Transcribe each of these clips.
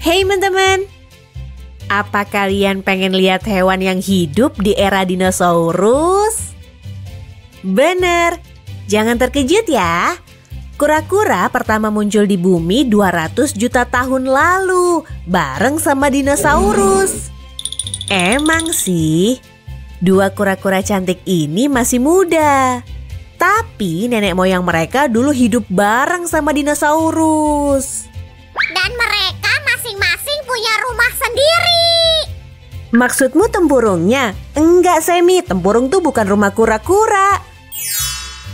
Hey teman-teman, apa kalian pengen lihat hewan yang hidup di era dinosaurus? Bener, jangan terkejut ya. Kura-kura pertama muncul di bumi 200 juta tahun lalu, bareng sama dinosaurus. Emang sih, dua kura-kura cantik ini masih muda. Tapi nenek moyang mereka dulu hidup bareng sama dinosaurus. Dan mereka masing-masing punya rumah sendiri. Maksudmu tempurungnya? Enggak, Semi, tempurung tuh bukan rumah kura-kura.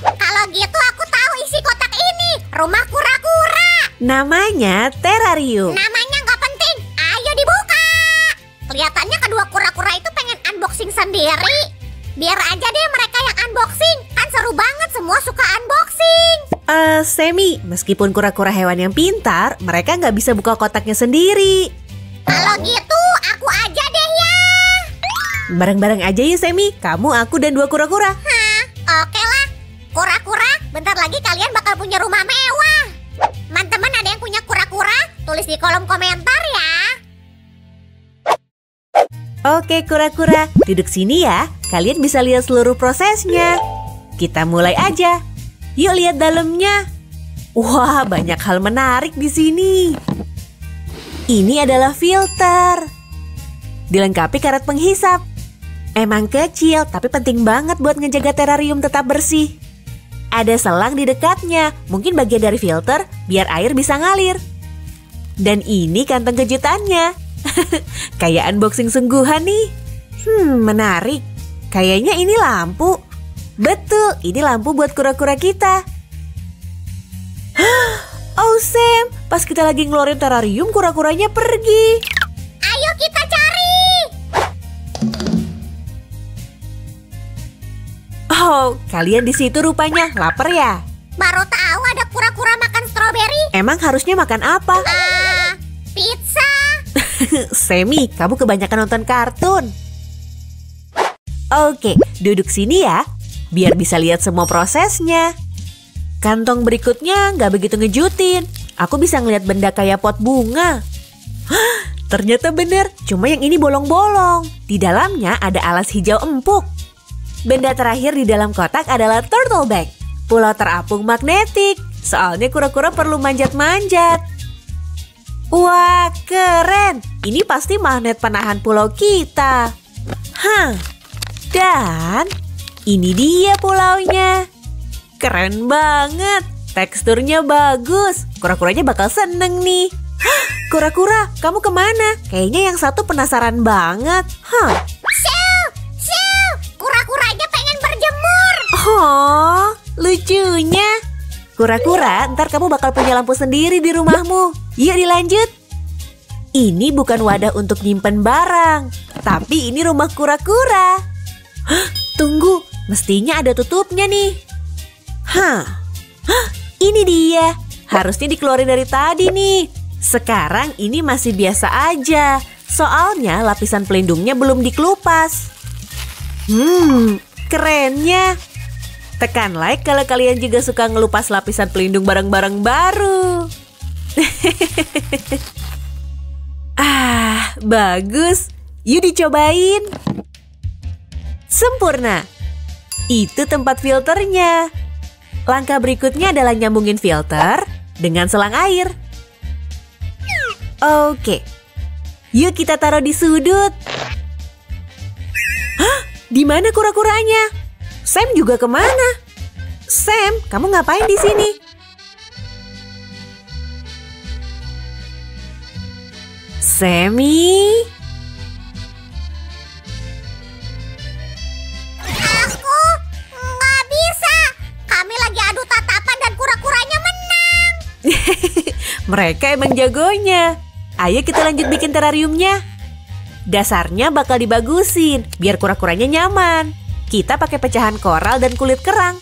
Kalau gitu aku tahu isi kotak ini, rumah kura-kura. Namanya terarium. Namanya nggak penting, ayo dibuka. Kelihatannya kedua kura-kura itu pengen unboxing sendiri. Biar aja deh mereka yang unboxing, kan seru banget, semua suka unboxing. Semi, meskipun kura-kura hewan yang pintar, mereka nggak bisa buka kotaknya sendiri. Kalau gitu, aku aja deh ya. Bareng-bareng aja ya, Semi. Kamu, aku, dan dua kura-kura. Hah, oke lah. Kura-kura, bentar lagi kalian bakal punya rumah mewah. Teman-teman ada yang punya kura-kura? Tulis di kolom komentar ya. Oke, kura-kura, duduk sini ya. Kalian bisa lihat seluruh prosesnya. Kita mulai aja. Yuk lihat dalamnya. Wah, banyak hal menarik di sini. Ini adalah filter. Dilengkapi karet penghisap. Emang kecil, tapi penting banget buat ngejaga terarium tetap bersih. Ada selang di dekatnya, mungkin bagian dari filter biar air bisa ngalir. Dan ini kantong kejutannya. Kayak unboxing sungguhan nih. Menarik. Kayaknya ini lampu. Betul, ini lampu buat kura-kura kita. Oh Sam, pas kita lagi ngeluarin terarium, kura-kuranya pergi. Ayo kita cari. Oh, kalian di situ rupanya lapar ya? Baru tahu ada kura-kura makan stroberi. Emang harusnya makan apa? Pizza. Semi, kamu kebanyakan nonton kartun. Oke, duduk sini ya, biar bisa lihat semua prosesnya. Kantong berikutnya nggak begitu ngejutin. Aku bisa ngeliat benda kayak pot bunga. Ternyata bener, cuma yang ini bolong-bolong. Di dalamnya ada alas hijau empuk. Benda terakhir di dalam kotak adalah turtle bag, pulau terapung magnetik. Soalnya kura-kura perlu manjat-manjat. Wah, keren. Ini pasti magnet penahan pulau kita. Dan ini dia pulaunya. Keren banget. Teksturnya bagus. Kura-kuranya bakal seneng nih. Kura-kura, kamu kemana? Kayaknya yang satu penasaran banget. Siu, kura-kuranya pengen berjemur. Oh, lucunya. Kura-kura, ntar kamu bakal punya lampu sendiri di rumahmu. Yuk dilanjut. Ini bukan wadah untuk nyimpen barang, tapi ini rumah kura-kura. Tunggu, mestinya ada tutupnya nih. Ini dia. Harusnya dikeluarin dari tadi nih. Sekarang ini masih biasa aja. Soalnya lapisan pelindungnya belum dikelupas. Kerennya. Tekan like kalau kalian juga suka ngelupas lapisan pelindung barang-barang baru. Bagus. Yuk dicobain. Sempurna. Itu tempat filternya. Langkah berikutnya adalah nyambungin filter dengan selang air. Oke. Yuk kita taruh di sudut. Di mana kura-kuranya? Sam juga kemana? Sam, kamu ngapain di sini? Semi? Aku nggak bisa. Kami lagi adu tatapan dan kura-kuranya menang. Mereka emang jagonya. Ayo kita lanjut bikin terariumnya. Dasarnya bakal dibagusin, biar kura-kuranya nyaman. Kita pakai pecahan koral dan kulit kerang.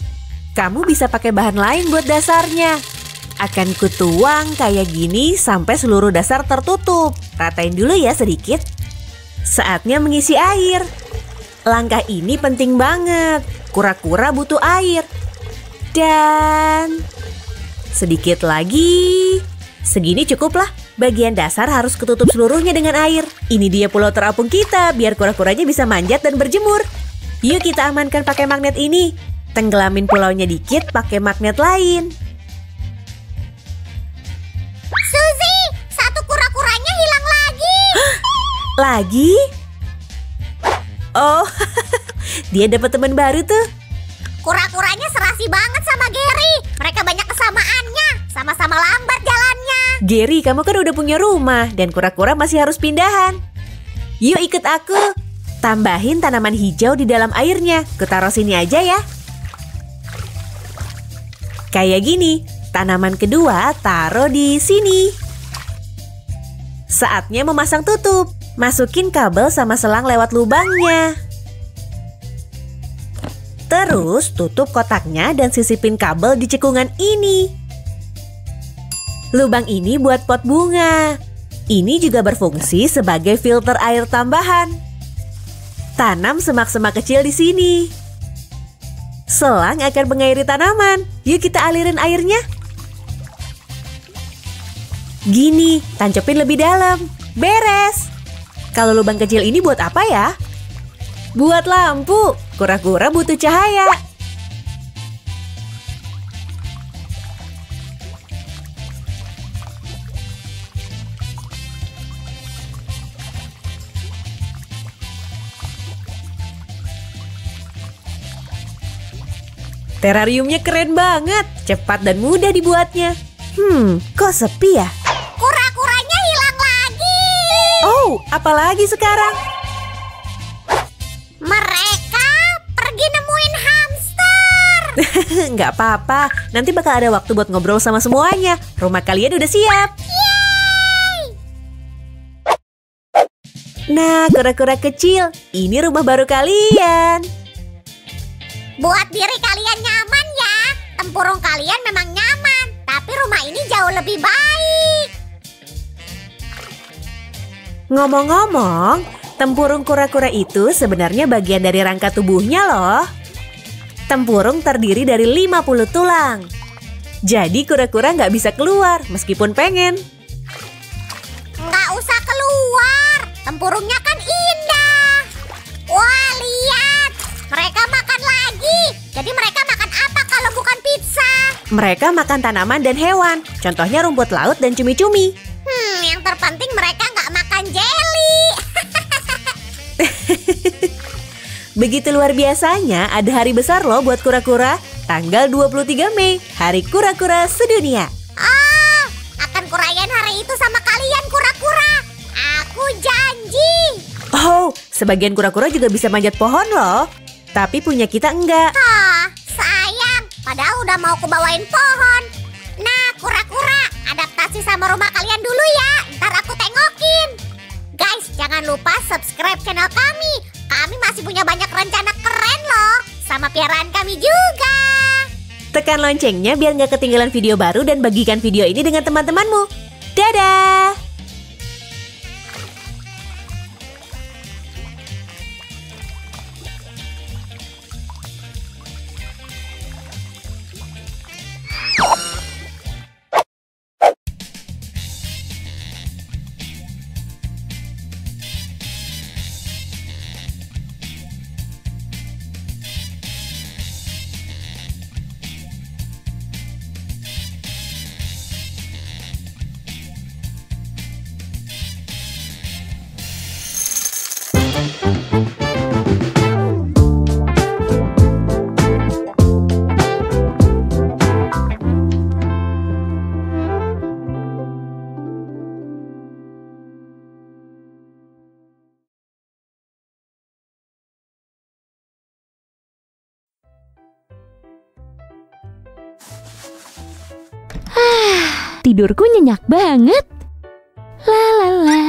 Kamu bisa pakai bahan lain buat dasarnya. Akan kutuang kayak gini sampai seluruh dasar tertutup. Ratain dulu ya sedikit. Saatnya mengisi air. Langkah ini penting banget. Kura-kura butuh air. Dan sedikit lagi. Segini cukuplah. Bagian dasar harus ketutup seluruhnya dengan air. Ini dia pulau terapung kita, biar kura-kuranya bisa manjat dan berjemur. Yuk kita amankan pakai magnet ini. Tenggelamin pulaunya dikit pakai magnet lain. Suzy, satu kura-kuranya hilang lagi. Lagi? Oh, dia dapat teman baru tuh. Kura-kuranya serasi banget sama Gary. Mereka banyak kesamaannya. Sama-sama lambat jalannya. Gary, kamu kan udah punya rumah dan kura-kura masih harus pindahan. Yuk ikut aku. Tambahin tanaman hijau di dalam airnya. Kutaruh sini aja ya. Kayak gini. Tanaman kedua taruh di sini. Saatnya memasang tutup. Masukin kabel sama selang lewat lubangnya. Terus tutup kotaknya dan sisipin kabel di cekungan ini. Lubang ini buat pot bunga. Ini juga berfungsi sebagai filter air tambahan. Tanam semak-semak kecil di sini. Selang akan mengairi tanaman. Yuk kita alirin airnya. Gini, tancepin lebih dalam. Beres. Kalau lubang kecil ini buat apa ya? Buat lampu. Kura-kura butuh cahaya. Terariumnya keren banget, cepat dan mudah dibuatnya. Kok sepi ya? Kura-kuranya hilang lagi. Oh, apalagi sekarang? Mereka pergi nemuin hamster. Nggak apa-apa, nanti bakal ada waktu buat ngobrol sama semuanya. Rumah kalian udah siap. Yeay! Nah, kura-kura kecil, ini rumah baru kalian. Buat diri kalian nyaman ya. Tempurung kalian memang nyaman, tapi rumah ini jauh lebih baik. Ngomong-ngomong, tempurung kura-kura itu sebenarnya bagian dari rangka tubuhnya loh. Tempurung terdiri dari 50 tulang. Jadi kura-kura nggak bisa keluar meskipun pengen. Nggak usah keluar, tempurungnya kan indah. Wah, lihat, mereka makan lagi. Jadi mereka makan apa kalau bukan pizza? Mereka makan tanaman dan hewan, contohnya rumput laut dan cumi-cumi. Yang terpenting mereka nggak makan jelly. Begitu luar biasanya, ada hari besar loh buat kura-kura. Tanggal 23 Mei, Hari Kura-Kura Sedunia. Oh, akan kurayain hari itu sama kalian kura-kura. Aku janji. Oh, sebagian kura-kura juga bisa manjat pohon loh. Tapi punya kita enggak. Sayang, padahal udah mau kubawain pohon. Nah, kura-kura, adaptasi sama rumah kalian dulu ya. Ntar aku tengokin. Guys, jangan lupa subscribe channel kami. Kami masih punya banyak rencana keren loh. Sama piaraan kami juga. Tekan loncengnya biar nggak ketinggalan video baru dan bagikan video ini dengan teman-temanmu. Dadah! Tidurku nyenyak banget. La la la.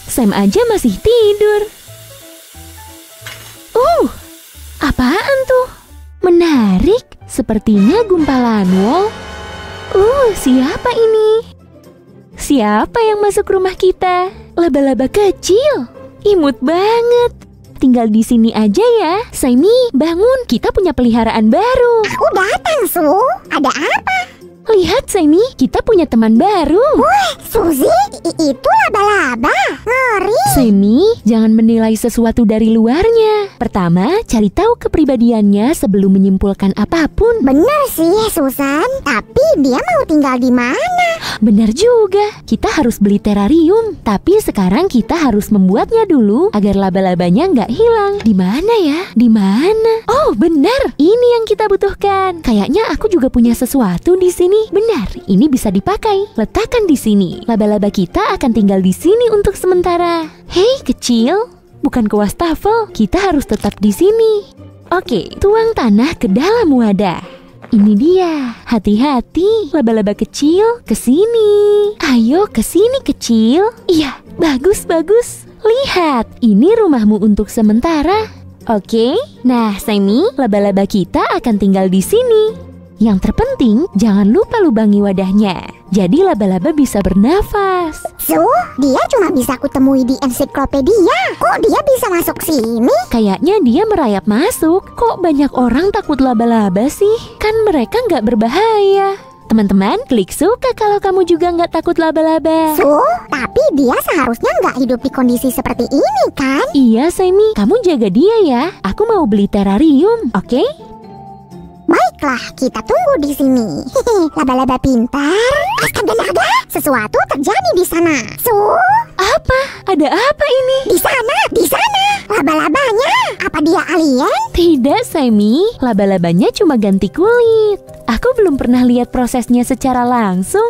Sam aja masih tidur. Apaan tuh? Menarik, sepertinya gumpalan wol. Siapa ini? Siapa yang masuk rumah kita? Laba-laba kecil. Imut banget. Tinggal di sini aja ya. Saimi, bangun. Kita punya peliharaan baru. Aku datang, Su. Ada apa? Lihat Semi, kita punya teman baru. Suzy, itu laba-laba. Ngeri. Semi, jangan menilai sesuatu dari luarnya. Pertama, cari tahu kepribadiannya sebelum menyimpulkan apapun. Bener sih, Susan. Tapi dia mau tinggal di mana? Benar juga, kita harus beli terarium. Tapi sekarang kita harus membuatnya dulu agar laba-labanya nggak hilang. Di mana ya? Di mana? Oh, benar. Ini yang kita butuhkan. Kayaknya aku juga punya sesuatu di sini. Benar, ini bisa dipakai. Letakkan di sini. Laba-laba kita akan tinggal di sini untuk sementara. Hei, kecil. Bukan ke wastafel. Kita harus tetap di sini. Oke, tuang tanah ke dalam wadah. Ini dia. Hati-hati, laba-laba kecil. Ke sini. Ayo ke sini kecil. Iya, bagus. Lihat, ini rumahmu untuk sementara. Oke, nah Semi, laba-laba kita akan tinggal di sini. Yang terpenting, jangan lupa lubangi wadahnya. Jadi laba-laba bisa bernafas. Dia cuma bisa kutemui di ensiklopedia. Kok dia bisa masuk sini? Kayaknya dia merayap masuk. Kok banyak orang takut laba-laba sih? Kan mereka nggak berbahaya. Teman-teman, klik suka kalau kamu juga nggak takut laba-laba. Tapi dia seharusnya nggak hidup di kondisi seperti ini kan? Iya, Semi. Kamu jaga dia ya. Aku mau beli terarium, oke? Baiklah, kita tunggu di sini. Laba-laba pintar. Astaga naga, sesuatu terjadi di sana. Apa? Ada apa ini? Di sana. Laba-labanya. Apa dia alien? Tidak, Semi. Laba-labanya cuma ganti kulit. Aku belum pernah lihat prosesnya secara langsung.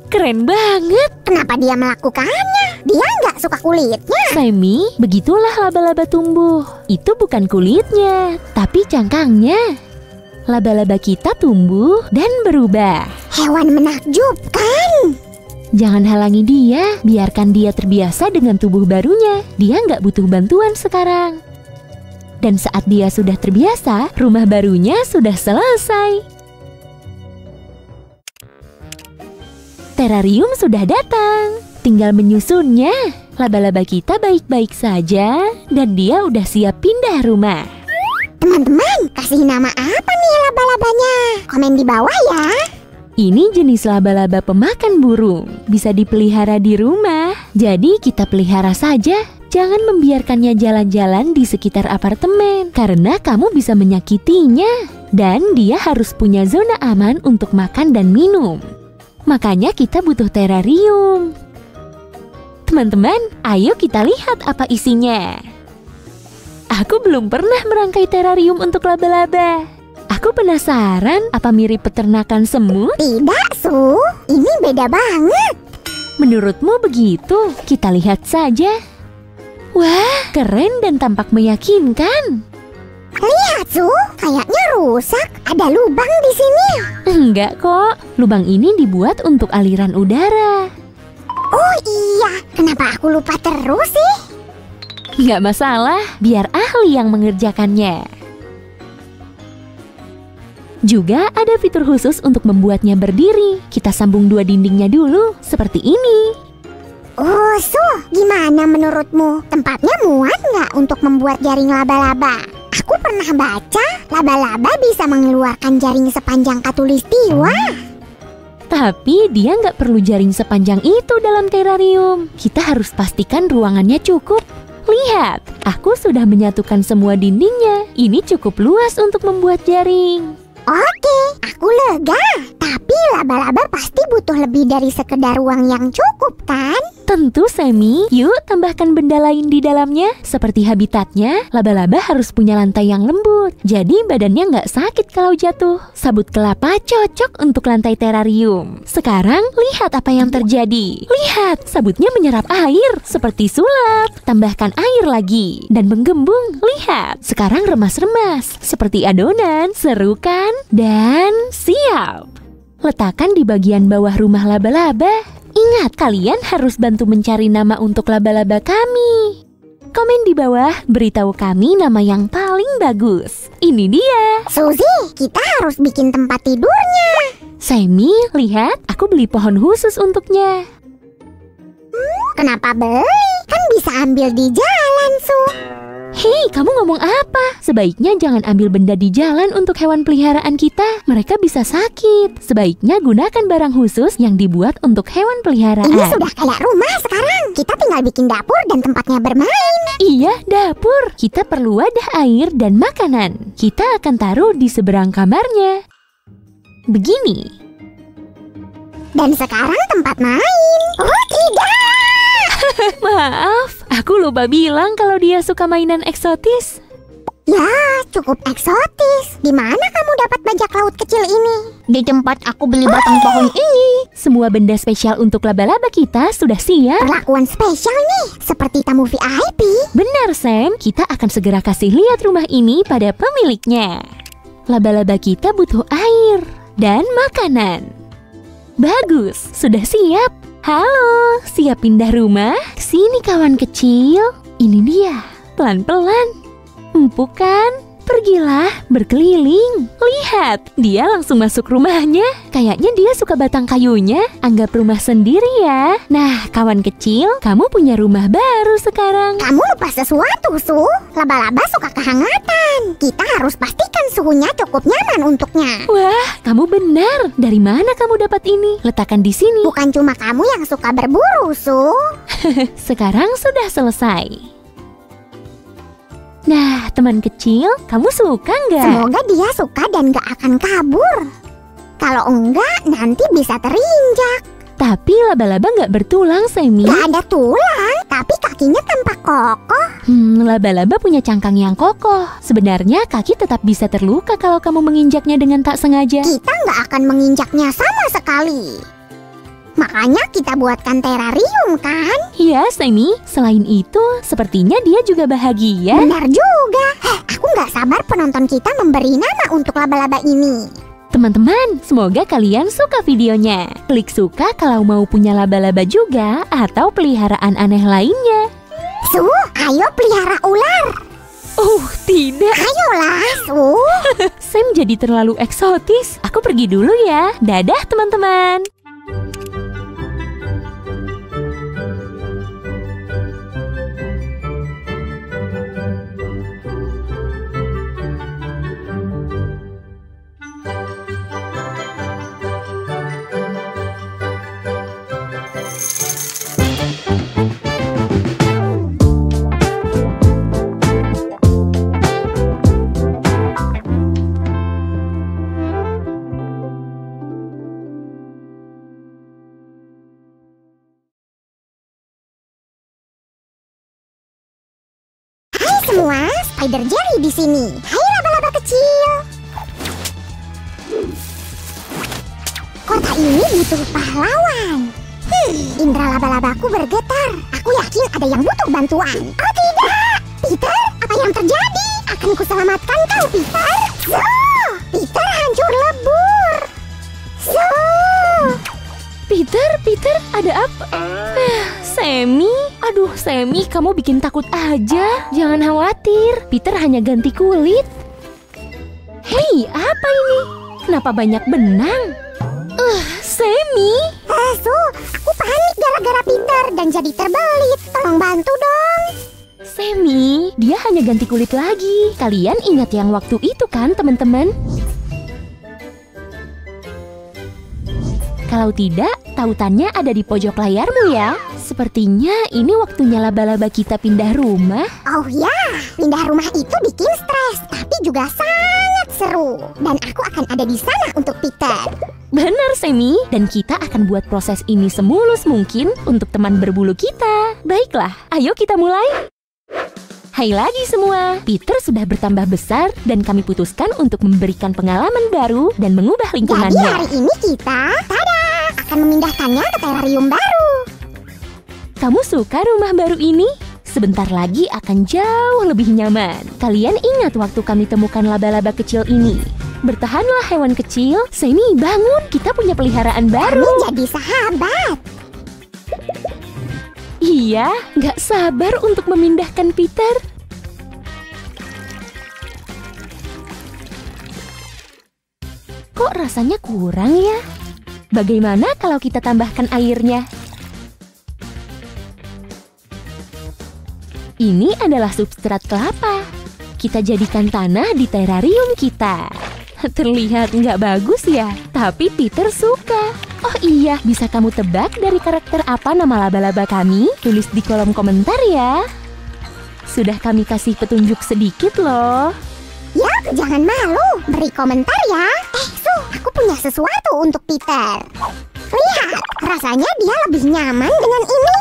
Keren banget. Kenapa dia melakukannya? Dia nggak suka kulitnya. Semi, begitulah laba-laba tumbuh. Itu bukan kulitnya, tapi cangkangnya. Laba-laba kita tumbuh dan berubah. Hewan menakjubkan. Jangan halangi dia, biarkan dia terbiasa dengan tubuh barunya. Dia nggak butuh bantuan sekarang. Dan saat dia sudah terbiasa, rumah barunya sudah selesai. Terarium sudah datang, tinggal menyusunnya. Laba-laba kita baik-baik saja, dan dia udah siap pindah rumah. Teman-teman, kasih nama apa nih laba-labanya? Komen di bawah ya. Ini jenis laba-laba pemakan burung, bisa dipelihara di rumah. Jadi kita pelihara saja, jangan membiarkannya jalan-jalan di sekitar apartemen, karena kamu bisa menyakitinya. Dan dia harus punya zona aman untuk makan dan minum. Makanya kita butuh terarium. Teman-teman, ayo kita lihat apa isinya. Aku belum pernah merangkai terarium untuk laba-laba. Aku penasaran, apa mirip peternakan semut? Tidak, ini beda banget. Menurutmu begitu? Kita lihat saja. Wah, keren dan tampak meyakinkan. Lihat, kayaknya rusak. Ada lubang di sini. Enggak kok, lubang ini dibuat untuk aliran udara. Oh iya, kenapa aku lupa terus sih? Nggak masalah, biar ahli yang mengerjakannya. Juga ada fitur khusus untuk membuatnya berdiri. Kita sambung dua dindingnya dulu, seperti ini. Oh, gimana menurutmu? Tempatnya muat nggak untuk membuat jaring laba-laba? Aku pernah baca, laba-laba bisa mengeluarkan jaring sepanjang katulistiwa. Tapi dia nggak perlu jaring sepanjang itu dalam terarium. Kita harus pastikan ruangannya cukup. Lihat, aku sudah menyatukan semua dindingnya. Ini cukup luas untuk membuat jaring. Oke, aku lega. Tapi laba-laba pasti butuh lebih dari sekedar ruang yang cukup, kan? Tentu, Semi. Yuk, tambahkan benda lain di dalamnya. Seperti habitatnya, laba-laba harus punya lantai yang lembut. Jadi badannya nggak sakit kalau jatuh. Sabut kelapa cocok untuk lantai terarium. Sekarang, lihat apa yang terjadi. Lihat, sabutnya menyerap air seperti sulap. Tambahkan air lagi dan menggembung. Lihat, sekarang remas-remas seperti adonan. Seru kan? Dan siap. Letakkan di bagian bawah rumah laba-laba. Ingat, kalian harus bantu mencari nama untuk laba-laba kami. Komen di bawah, beritahu kami nama yang paling bagus. Ini dia. Suzy, kita harus bikin tempat tidurnya. Semi, lihat, aku beli pohon khusus untuknya. Kenapa beli? Kan bisa ambil di jalan, Hei, kamu ngomong apa? Sebaiknya jangan ambil benda di jalan untuk hewan peliharaan kita. Mereka bisa sakit. Sebaiknya gunakan barang khusus yang dibuat untuk hewan peliharaan. Ini sudah kayak rumah sekarang. Kita tinggal bikin dapur dan tempatnya bermain. Iya, dapur. Kita perlu wadah air dan makanan. Kita akan taruh di seberang kamarnya. Begini. Dan sekarang tempat main. Oh tidak! Maaf, aku lupa bilang kalau dia suka mainan eksotis. Ya, cukup eksotis. Di mana kamu dapat bajak laut kecil ini? Di tempat aku beli batang pohon ini. Semua benda spesial untuk laba-laba kita sudah siap. Perlakuan spesial nih, seperti tamu VIP. Benar, Sam. Kita akan segera kasih lihat rumah ini pada pemiliknya. Laba-laba kita butuh air dan makanan. Bagus, sudah siap. Halo, siap pindah rumah? Sini kawan kecil. Ini dia, pelan-pelan. Empuk kan? Pergilah berkeliling. Lihat, dia langsung masuk rumahnya. Kayaknya dia suka batang kayunya. Anggap rumah sendiri ya. Nah, kawan kecil, kamu punya rumah baru sekarang. Kamu lupa sesuatu, Su. Laba-laba suka kehangatan. Kita harus pastikan suhunya cukup nyaman untuknya. Wah, kamu benar. Dari mana kamu dapat ini? Letakkan di sini. Bukan cuma kamu yang suka berburu, Su. Sekarang sudah selesai. Nah, teman kecil, kamu suka nggak? Semoga dia suka dan gak akan kabur. Kalau enggak, nanti bisa terinjak. Tapi laba-laba nggak bertulang, Sammy. Gak ada tulang, tapi kakinya tampak kokoh. Laba-laba punya cangkang yang kokoh. Sebenarnya kaki tetap bisa terluka kalau kamu menginjaknya dengan tak sengaja. Kita gak akan menginjaknya sama sekali. Makanya kita buatkan terarium kan? Iya, Sammy. Selain itu, sepertinya dia juga bahagia. Benar juga. Aku gak sabar penonton kita memberi nama untuk laba-laba ini. Teman-teman, semoga kalian suka videonya. Klik suka kalau mau punya laba-laba juga atau peliharaan aneh lainnya. Su, ayo pelihara ular. Oh, tidak. Ayolah, Su. Sam jadi terlalu eksotis. Aku pergi dulu ya. Dadah, teman-teman. Semua, Spider Jerry di sini. Hai laba-laba kecil. Kota ini butuh pahlawan. Indra laba-labaku bergetar. Aku yakin ada yang butuh bantuan. Oh tidak, Peter, apa yang terjadi? Akan kuselamatkan kau, Peter. So, Peter hancur lebur. So, Peter, ada apa? Sammy? Aduh, Sammy, kamu bikin takut aja. Jangan khawatir, Peter hanya ganti kulit. Hei, apa ini? Kenapa banyak benang? Sammy? Su, aku panik gara-gara Peter dan jadi terbelit. Tolong bantu dong. Sammy, dia hanya ganti kulit lagi. Kalian ingat yang waktu itu kan, teman-teman? Kalau tidak, tautannya ada di pojok layarmu ya. Sepertinya ini waktunya laba-laba kita pindah rumah. Oh ya, pindah rumah itu bikin stres, tapi juga sangat seru. Dan aku akan ada di sana untuk Peter. Benar, Sammy. Dan kita akan buat proses ini semulus mungkin untuk teman berbulu kita. Baiklah, ayo kita mulai. Hai lagi semua, Peter sudah bertambah besar dan kami putuskan untuk memberikan pengalaman baru dan mengubah lingkungannya. Jadi hari ini kita, tada, akan memindahkannya ke terarium baru. Kamu suka rumah baru ini? Sebentar lagi akan jauh lebih nyaman. Kalian ingat waktu kami temukan laba-laba kecil ini? Bertahanlah hewan kecil. Sammy, bangun, kita punya peliharaan baru. Kami jadi sahabat. Iya, nggak sabar untuk memindahkan Peter. Kok rasanya kurang ya? Bagaimana kalau kita tambahkan airnya? Ini adalah substrat kelapa. Kita jadikan tanah di terarium kita. Terlihat nggak bagus ya, tapi Peter suka. Oh iya, bisa kamu tebak dari karakter apa nama laba-laba kami? Tulis di kolom komentar ya. Sudah kami kasih petunjuk sedikit loh. Ya, jangan malu, beri komentar ya. Su, aku punya sesuatu untuk Peter. Lihat, rasanya dia lebih nyaman dengan ini.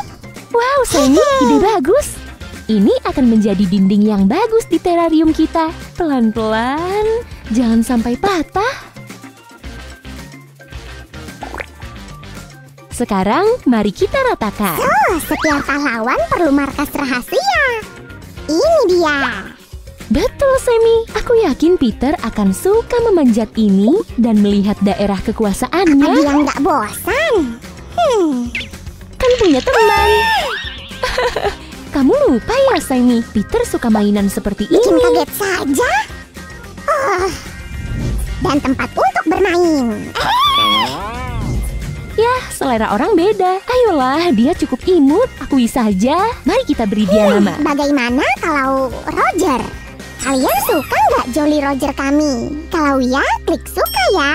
Wow, Sammy, ide bagus. Ini akan menjadi dinding yang bagus di terarium kita. Pelan-pelan, jangan sampai patah. Sekarang, mari kita ratakan. Setiap pahlawan perlu markas rahasia. Ini dia. Betul, Sammy. Aku yakin Peter akan suka memanjat ini dan melihat daerah kekuasaannya. Apa dia nggak bosan? Kan punya teman. Kamu lupa ya, Sammy? Peter suka mainan seperti Bikin ini. kaget saja. Dan tempat untuk bermain. Ya, selera orang beda. Ayolah, dia cukup imut. Akui saja. Mari kita beri dia nama. Bagaimana kalau Roger? Kalian suka nggak Jolly Roger kami? Kalau ya, klik suka ya.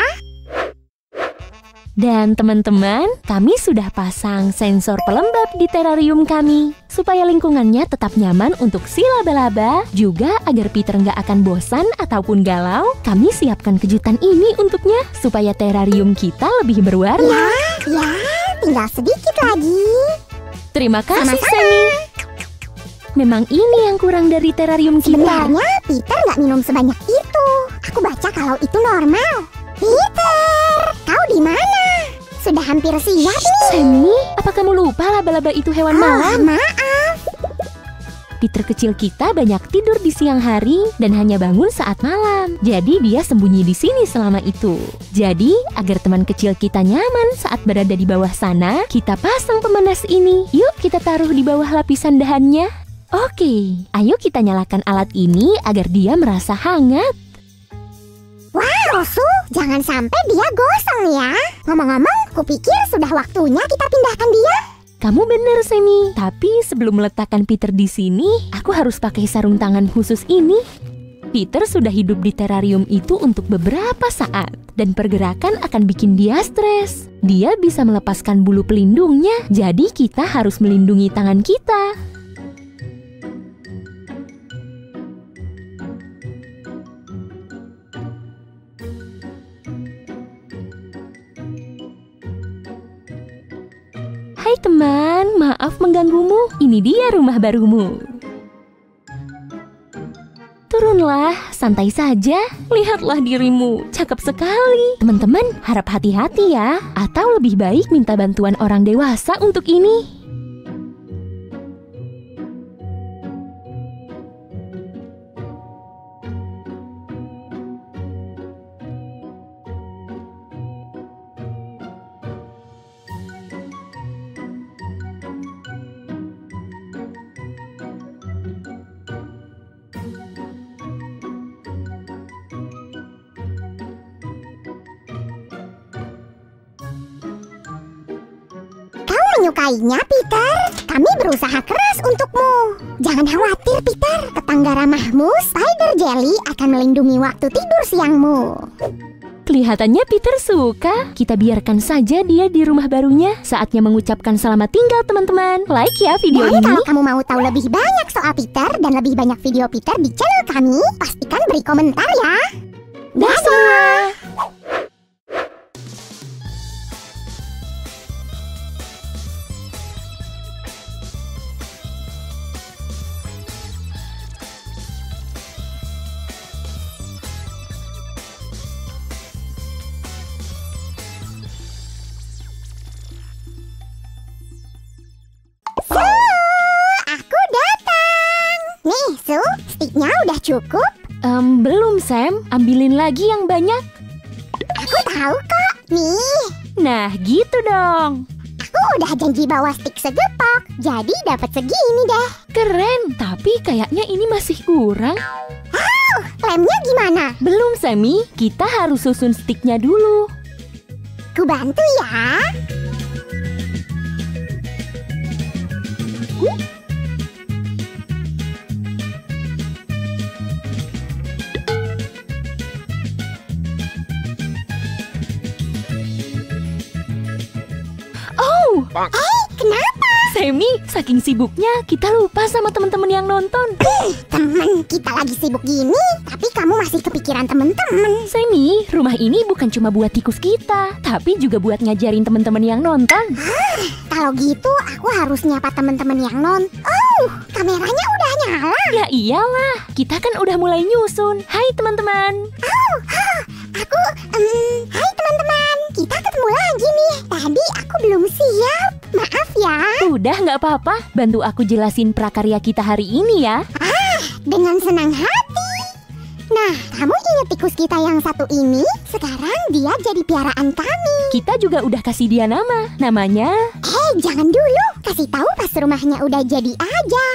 Dan teman-teman, kami sudah pasang sensor pelembab di terarium kami. Supaya lingkungannya tetap nyaman untuk si laba-laba. Juga agar Peter nggak akan bosan ataupun galau, kami siapkan kejutan ini untuknya. Supaya terarium kita lebih berwarna. Ya, tinggal sedikit lagi. Terima kasih, Sama-sama. Sammy. Memang ini yang kurang dari terarium kita. Sebenarnya Peter nggak minum sebanyak itu. Aku baca kalau itu normal. Peter, kau di mana? Sudah hampir siap nih. Sammy, apa kamu lupa laba-laba itu hewan malam? Maaf. Peter kecil kita banyak tidur di siang hari dan hanya bangun saat malam. Jadi dia sembunyi di sini selama itu. Jadi agar teman kecil kita nyaman saat berada di bawah sana, kita pasang pemanas ini. Yuk kita taruh di bawah lapisan dahannya. Oke, ayo kita nyalakan alat ini agar dia merasa hangat. Wow, Su, jangan sampai dia gosong ya. Ngomong-ngomong, kupikir sudah waktunya kita pindahkan dia. Kamu benar, Sammy. Tapi sebelum meletakkan Peter di sini, aku harus pakai sarung tangan khusus ini. Peter sudah hidup di terarium itu untuk beberapa saat, dan pergerakan akan bikin dia stres. Dia bisa melepaskan bulu pelindungnya, jadi kita harus melindungi tangan kita. Hai teman, maaf mengganggumu. Ini dia rumah barumu. Turunlah, santai saja. Lihatlah dirimu, cakep sekali. Teman-teman, harap hati-hati ya. Atau lebih baik minta bantuan orang dewasa untuk ini. Menyukainya, Peter. Kami berusaha keras untukmu. Jangan khawatir, Peter. Tetangga ramahmu, Spider Jelly, akan melindungi waktu tidur siangmu. Kelihatannya Peter suka. Kita biarkan saja dia di rumah barunya. Saatnya mengucapkan selamat tinggal, teman-teman. Like ya video Dan ini. kalau kamu mau tahu lebih banyak soal Peter dan lebih banyak video Peter di channel kami, pastikan beri komentar ya. Dah semua. Aku datang. Nih, Su, sticknya udah cukup. Belum, Sam. Ambilin lagi yang banyak. Aku tahu kok. Nih, Nah, gitu dong. aku udah janji bawa stick segepok. Jadi dapat segini deh. Keren, tapi kayaknya ini masih kurang. Lemnya gimana? Belum, Sammy. Kita harus susun sticknya dulu. Ku bantu ya. Kenapa? Semi, saking sibuknya kita lupa sama teman-teman yang nonton. Temen kita lagi sibuk gini, tapi kamu masih kepikiran temen-temen. Semi, rumah ini bukan cuma buat tikus kita, tapi juga buat ngajarin teman-teman yang nonton. Kalau gitu aku harus nyapa temen-temen yang nonton. Oh, kameranya udah nyala. Ya iyalah, kita kan udah mulai nyusun. Hai teman-teman. Hai teman-teman, kita ketemu lagi nih. Tadi aku belum siap, maaf ya. Udah nggak apa-apa, bantu aku jelasin prakarya kita hari ini ya. Dengan senang hati. Nah, kamu ingat tikus kita yang satu ini? Sekarang dia jadi piaraan kami. Kita juga udah kasih dia nama. Namanya... Jangan dulu. Kasih tahu pas rumahnya udah jadi aja.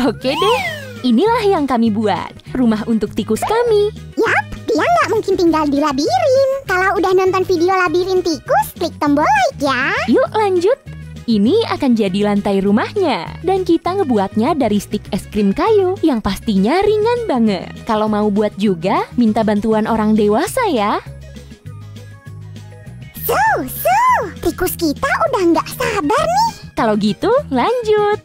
Oke deh, inilah yang kami buat. Rumah untuk tikus kami. Yap, dia nggak mungkin tinggal di labirin. Kalau udah nonton video labirin tikus, klik tombol like ya. Yuk lanjut. Ini akan jadi lantai rumahnya. Dan kita ngebuatnya dari stik es krim kayu yang pastinya ringan banget. Kalau mau buat juga, minta bantuan orang dewasa ya. Tikus kita udah nggak sabar nih. Kalau gitu, lanjut.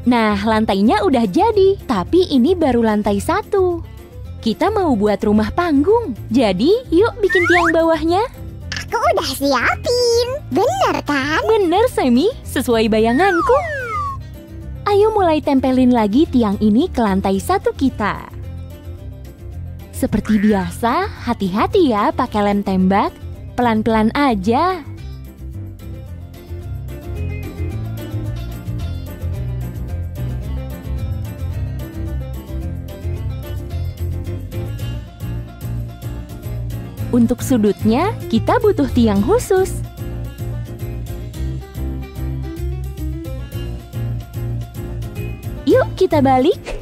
Nah, lantainya udah jadi, tapi ini baru lantai 1. Kita mau buat rumah panggung. Jadi, yuk bikin tiang bawahnya. Aku udah siapin. Bener kan? Bener, Semi. Sesuai bayanganku. Ayo mulai tempelin lagi tiang ini ke lantai 1 kita. Seperti biasa, hati-hati ya pakai lem tembak. Pelan-pelan aja. Untuk sudutnya, kita butuh tiang khusus. Yuk kita balik.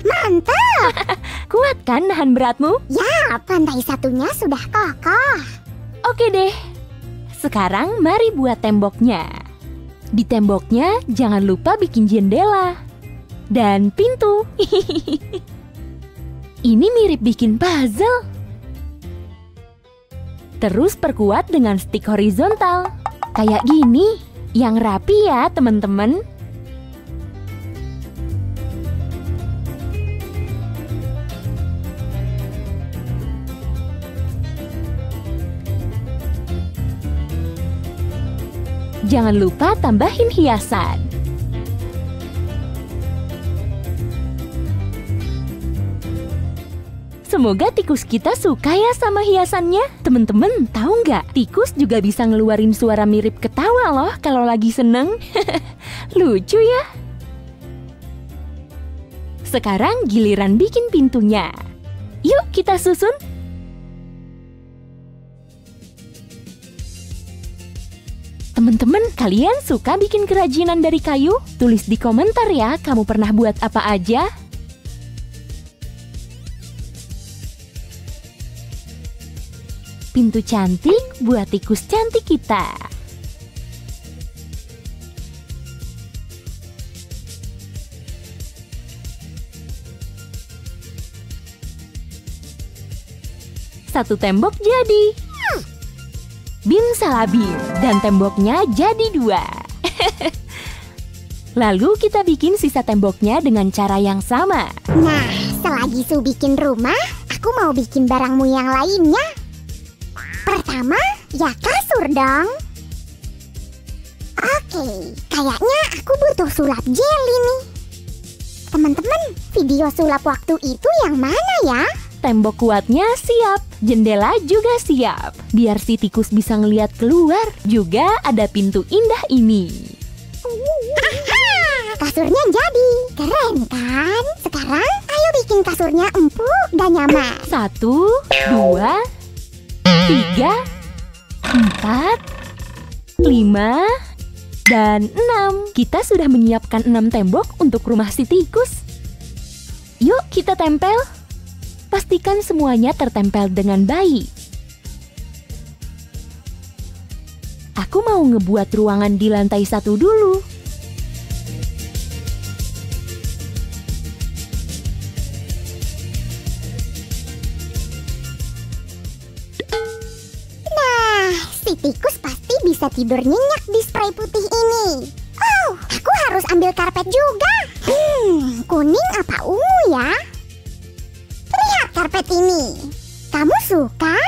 Mantap! Kuat kan nahan beratmu? Ya, lantai satunya sudah kokoh. Oke deh. Sekarang mari buat temboknya. Di temboknya jangan lupa bikin jendela. Dan pintu. Ini mirip bikin puzzle. Terus perkuat dengan stik horizontal. Kayak gini. Yang rapi ya teman-teman. Jangan lupa tambahin hiasan. Semoga tikus kita suka ya sama hiasannya. Temen-temen, tahu nggak? Tikus juga bisa ngeluarin suara mirip ketawa loh kalau lagi seneng. Lucu ya? Sekarang giliran bikin pintunya. Yuk kita susun. Temen-temen, kalian suka bikin kerajinan dari kayu? Tulis di komentar ya, kamu pernah buat apa aja? Pintu cantik buat tikus cantik kita. Satu tembok jadi. Bim salah bim, dan temboknya jadi 2. Lalu kita bikin sisa temboknya dengan cara yang sama. Nah, selagi Su bikin rumah, aku mau bikin barangmu yang lainnya. Pertama, ya kasur dong. Oke, kayaknya aku butuh sulap jeli nih. Teman-teman, video sulap waktu itu yang mana ya? Tembok kuatnya siap, jendela juga siap. Biar si tikus bisa ngeliat keluar. Juga ada pintu indah ini. Kasurnya jadi, keren kan? Sekarang ayo bikin kasurnya empuk dan nyaman. 1, 2, 3, 4, 5, dan 6. Kita sudah menyiapkan 6 tembok untuk rumah si tikus. Yuk kita tempel. Pastikan semuanya tertempel dengan baik. Aku mau ngebuat ruangan di lantai 1 dulu. si tikus pasti bisa tidur nyenyak di spray putih ini. Oh, aku harus ambil karpet juga. Kuning apa ungu ya? Lihat karpet ini. Kamu suka?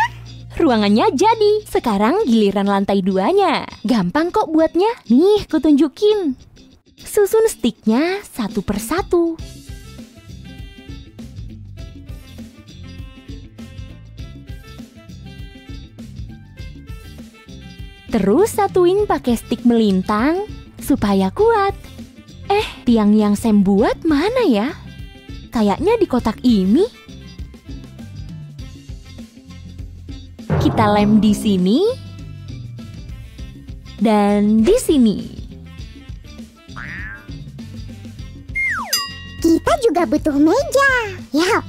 Ruangannya jadi. Sekarang giliran lantai 2-nya. Gampang kok buatnya. Nih, kutunjukin. Susun stiknya satu persatu. Terus satuin pakai stik melintang supaya kuat. Tiang yang Sam buat mana ya? Kayaknya di kotak ini. Kita lem di sini dan di sini. Kita juga butuh meja. Yap,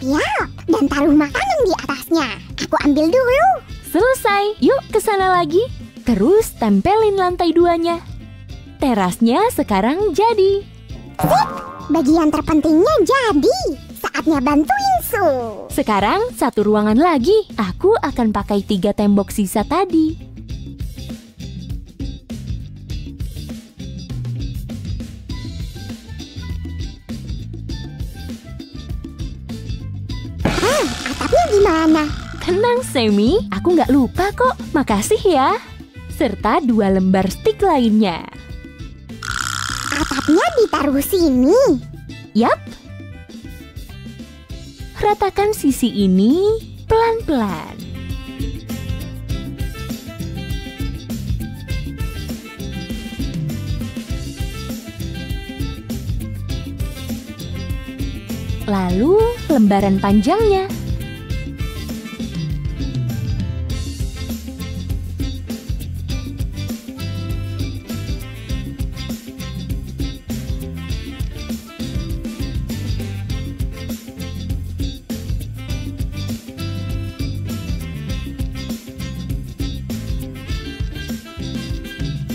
dan taruh makanan di atasnya. Aku ambil dulu. Selesai. Yuk ke sana lagi. Terus tempelin lantai 2-nya. Terasnya sekarang jadi. Sip, bagian terpentingnya jadi. Saatnya bantuin Su. Sekarang satu ruangan lagi. Aku akan pakai 3 tembok sisa tadi. Atapnya gimana? Tenang, Sammy. Aku nggak lupa kok. Makasih ya. Serta 2 lembar stik lainnya. Atapnya ditaruh sini. Yap. Ratakan sisi ini pelan-pelan. Lalu lembaran panjangnya.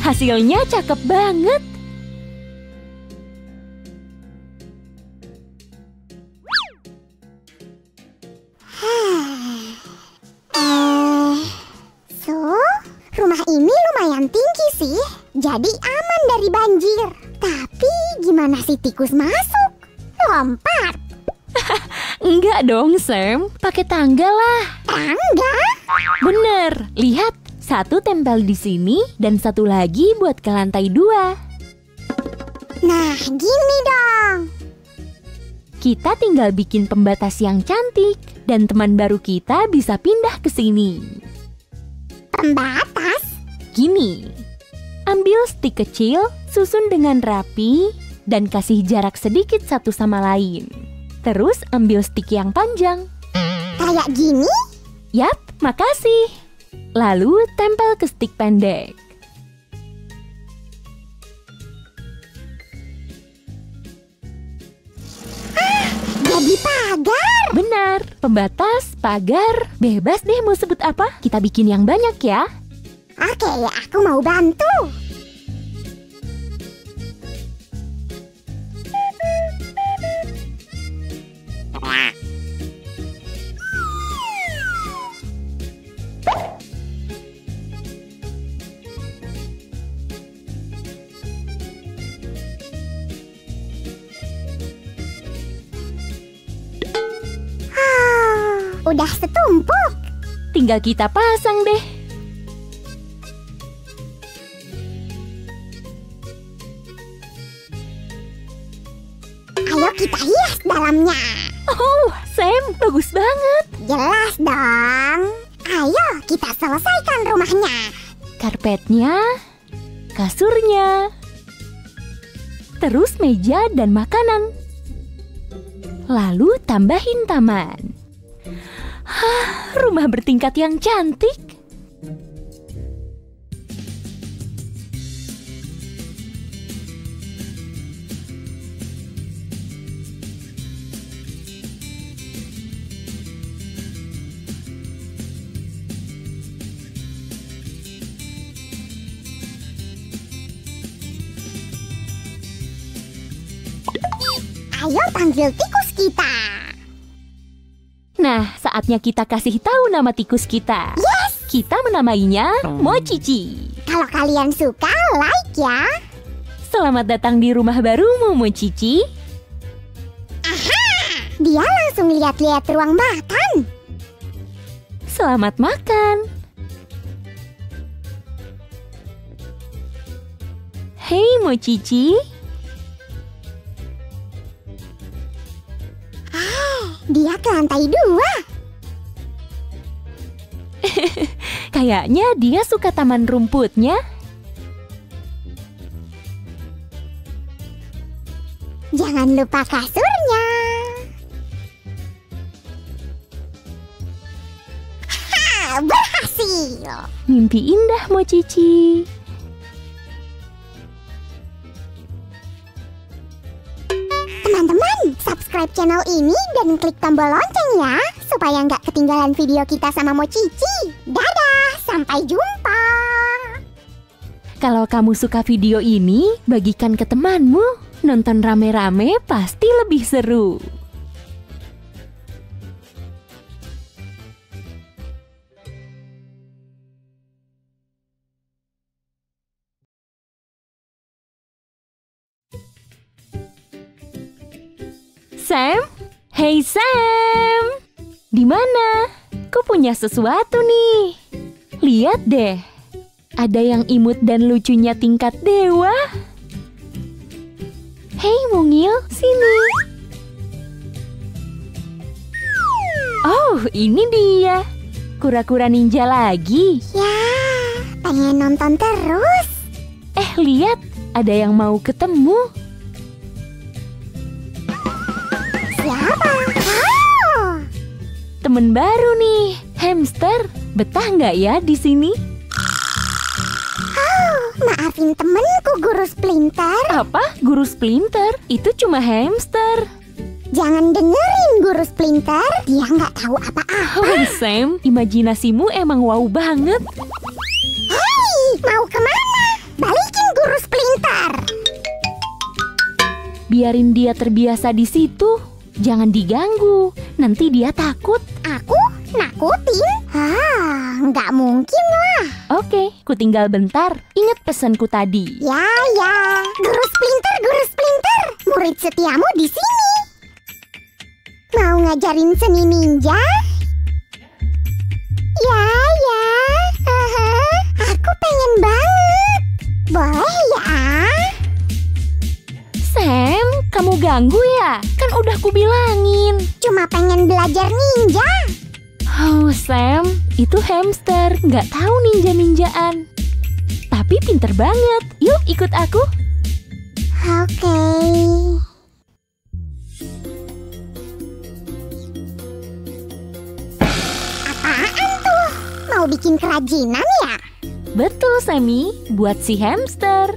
Hasilnya cakep banget. So, rumah ini lumayan tinggi sih. Jadi aman dari banjir. Tapi gimana si tikus masuk? Lompat. Enggak dong, Sam. Pakai tangga lah. Tangga? Bener. Lihat. Satu tempel di sini dan satu lagi buat ke lantai 2. Nah, gini dong. Kita tinggal bikin pembatas yang cantik dan teman baru kita bisa pindah ke sini. Pembatas? Gini. Ambil stik kecil, susun dengan rapi dan kasih jarak sedikit satu sama lain. Terus ambil stik yang panjang. Kayak gini? Yap, makasih. Lalu tempel ke stik pendek. Jadi pagar. Benar, pembatas, pagar, bebas deh mau sebut apa. Kita bikin yang banyak ya. Oke, aku mau bantu. Udah setumpuk. Tinggal kita pasang deh. Ayo kita hias dalamnya. Oh, Sam, bagus banget. Jelas dong. Ayo kita selesaikan rumahnya. Karpetnya, kasurnya, terus meja dan makanan. Lalu tambahin taman. Rumah bertingkat yang cantik. Ayo panggil tikus kita. Nah, saatnya kita kasih tahu nama tikus kita. Yes, Kita menamainya Mochichi. Kalau kalian suka, like ya. Selamat datang di rumah barumu, Mochichi. Dia langsung lihat-lihat ruang makan. Selamat makan. Hei, Mochichi. Dia ke lantai 2. Kayaknya dia suka taman rumputnya. Jangan lupa kasurnya. Berhasil. Mimpi indah, Mochichi. Teman-teman, subscribe channel ini dan klik tombol lonceng ya, supaya nggak ketinggalan video kita sama Mochichi. Dadah, sampai jumpa. Kalau kamu suka video ini, bagikan ke temanmu. Nonton rame-rame pasti lebih seru. Sam? Hey Sam! Di mana? Ku punya sesuatu nih. Lihat deh. Ada yang imut dan lucunya tingkat dewa. Hei mungil, sini. Oh, ini dia. Kura-kura ninja lagi. Ya, pengen nonton terus. Lihat, ada yang mau ketemu. Siapa? Oh, Temen baru nih, hamster. Betah nggak ya di sini? maafin temenku, Guru Splinter. Apa? Guru Splinter? Itu cuma hamster. Jangan dengerin Guru Splinter. Dia nggak tahu apa-apa. Oh, Sam, imajinasimu emang wow banget. Hei, mau kemana? Balikin Guru Splinter. Biarin dia terbiasa di situ. Jangan diganggu, nanti dia takut. Aku nakutin? Nggak mungkin lah. Oke, ku tinggal bentar. Ingat pesanku tadi. Ya. Guru Splinter, murid setiamu di sini. Mau ngajarin seni ninja? Ya. Aku pengen banget. Boleh ya? Sam, kamu ganggu ya? Kan udah ku bilangin. Cuma pengen belajar ninja. Oh, Sam, itu hamster. Nggak tahu ninja-ninjaan. Tapi pinter banget. Yuk, ikut aku. Oke. Apaan tuh? Mau bikin kerajinan ya? Betul, Sammy. Buat si hamster.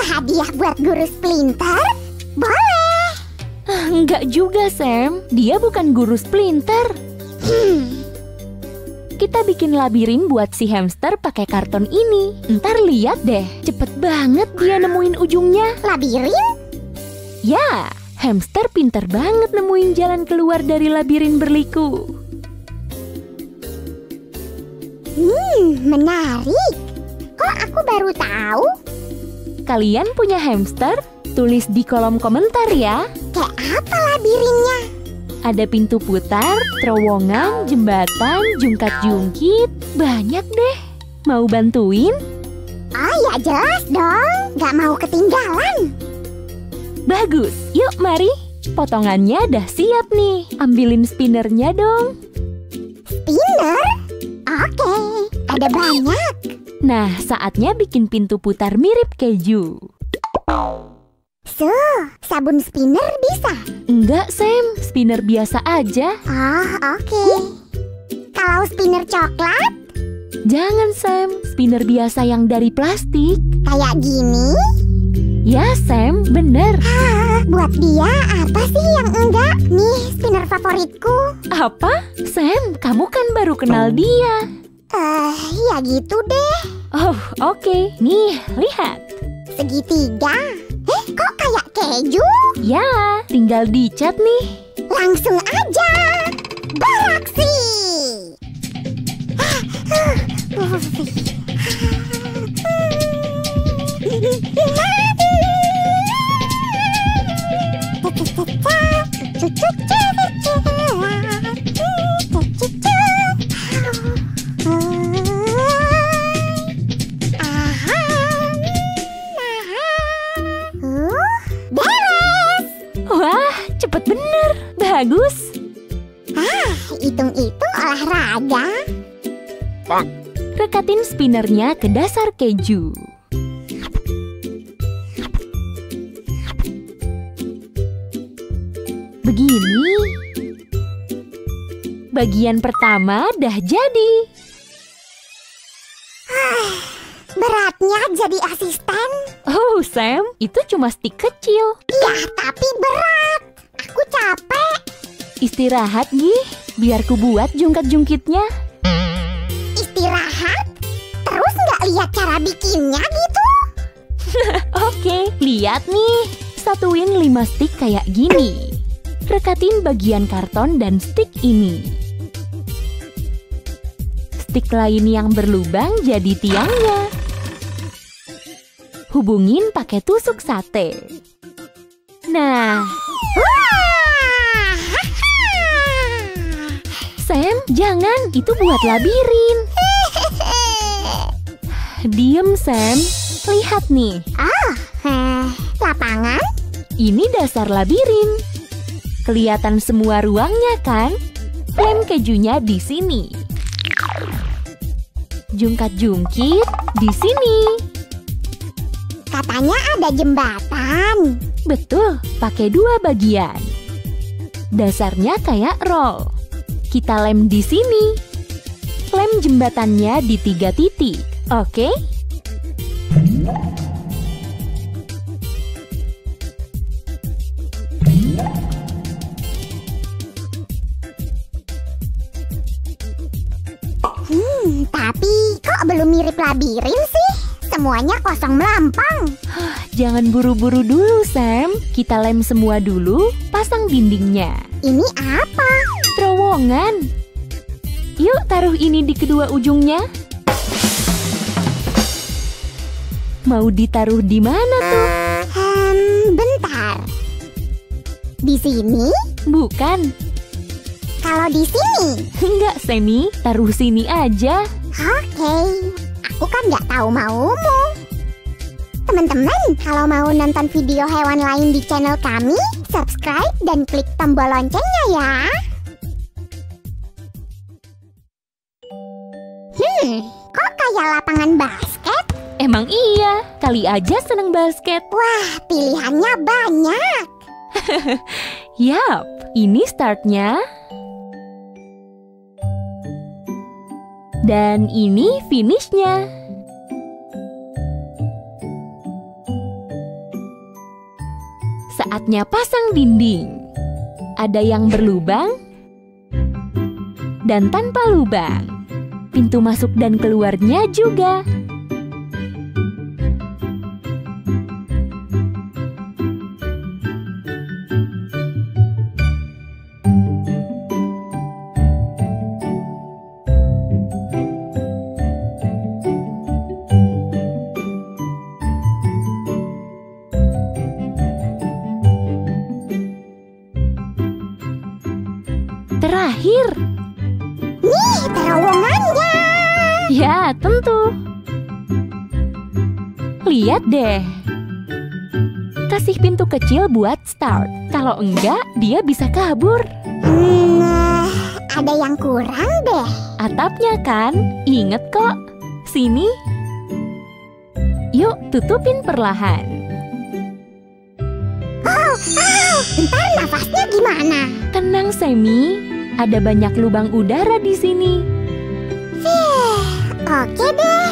Hadiah buat Guru Splinter? Boleh. Nggak juga, Sam. Dia bukan guru Splinter. Kita bikin labirin buat si hamster pakai karton ini. Ntar lihat deh, cepet banget dia nemuin ujungnya. Labirin? Ya, hamster pinter banget nemuin jalan keluar dari labirin berliku. Menarik. Kok aku baru tahu? Kalian punya hamster? Tulis di kolom komentar ya. Kayak apa labirinnya? Ada pintu putar, terowongan, jembatan, jungkat-jungkit. Banyak deh. Mau bantuin? Oh ya jelas dong. Gak mau ketinggalan. Bagus, yuk mari. Potongannya dah siap nih. Ambilin spinnernya dong. Spinner? Oke, ada banyak. Nah, saatnya bikin pintu putar mirip keju. Sabun spinner bisa? Enggak, Sam. Spinner biasa aja. Oke. Kalau spinner coklat? Jangan, Sam. Spinner biasa yang dari plastik. Kayak gini? Ya, Sam. Bener. Buat dia apa sih yang enggak? Nih, spinner favoritku. Apa? Sam, kamu kan baru kenal dia. Ya gitu deh. Oh, oke. Nih, lihat. Segitiga. Kok kayak keju? Ya, tinggal dicat nih. Langsung aja beraksi. Wah, cepet bener. Bagus. Hitung-hitung olahraga. Rekatin spinnernya ke dasar keju. Begini. Bagian pertama dah jadi. Beratnya jadi asisten. Oh, Sam, itu cuma stik kecil. Ya, tapi berat. Aku capek. Istirahat, Gih. Biar ku buat jungkat-jungkitnya. Istirahat? Terus nggak lihat cara bikinnya gitu? Oke, lihat nih. Satuin 5 stik kayak gini. Rekatin bagian karton dan stik ini. Stik lain yang berlubang jadi tiangnya. Hubungin pakai tusuk sate. Nah, Wah! Sam, jangan. Itu buat labirin. Diem, Sam. Lihat nih. Lapangan? Ini dasar labirin. Kelihatan semua ruangnya kan? Lem kejunya di sini. Jungkat-jungkit di sini. Katanya ada jembatan. Betul, pakai 2 bagian. Dasarnya kayak roll. Kita lem di sini. Lem jembatannya di 3 titik. Oke? Tapi kok belum mirip labirin sih? Semuanya kosong melampang. Jangan buru-buru dulu, Sam. Kita lem semua dulu, pasang dindingnya. Ini apa? Terowongan. Yuk taruh ini di kedua ujungnya. Mau ditaruh di mana tuh? Bentar. Di sini? Bukan. Kalau di sini? Enggak, Semi. Taruh sini aja. Oke. Aku kan nggak tahu maumu. Teman-teman, kalau mau nonton video hewan lain di channel kami, subscribe dan klik tombol loncengnya ya. Kok kayak lapangan basket? Emang iya, kali aja seneng basket. Wah, pilihannya banyak. Yap, ini startnya. Dan ini finishnya. Saatnya pasang dinding. Ada yang berlubang dan tanpa lubang. Pintu masuk dan keluarnya juga. Terakhir. Nih, terowongannya. Ya, tentu. Lihat deh. Kasih pintu kecil buat start. Kalau enggak, dia bisa kabur. Ada yang kurang deh. Atapnya kan? Ingat kok. Sini. Yuk, tutupin perlahan. Ntar nafasnya gimana? Tenang, Semi. Ada banyak lubang udara di sini. Oke deh.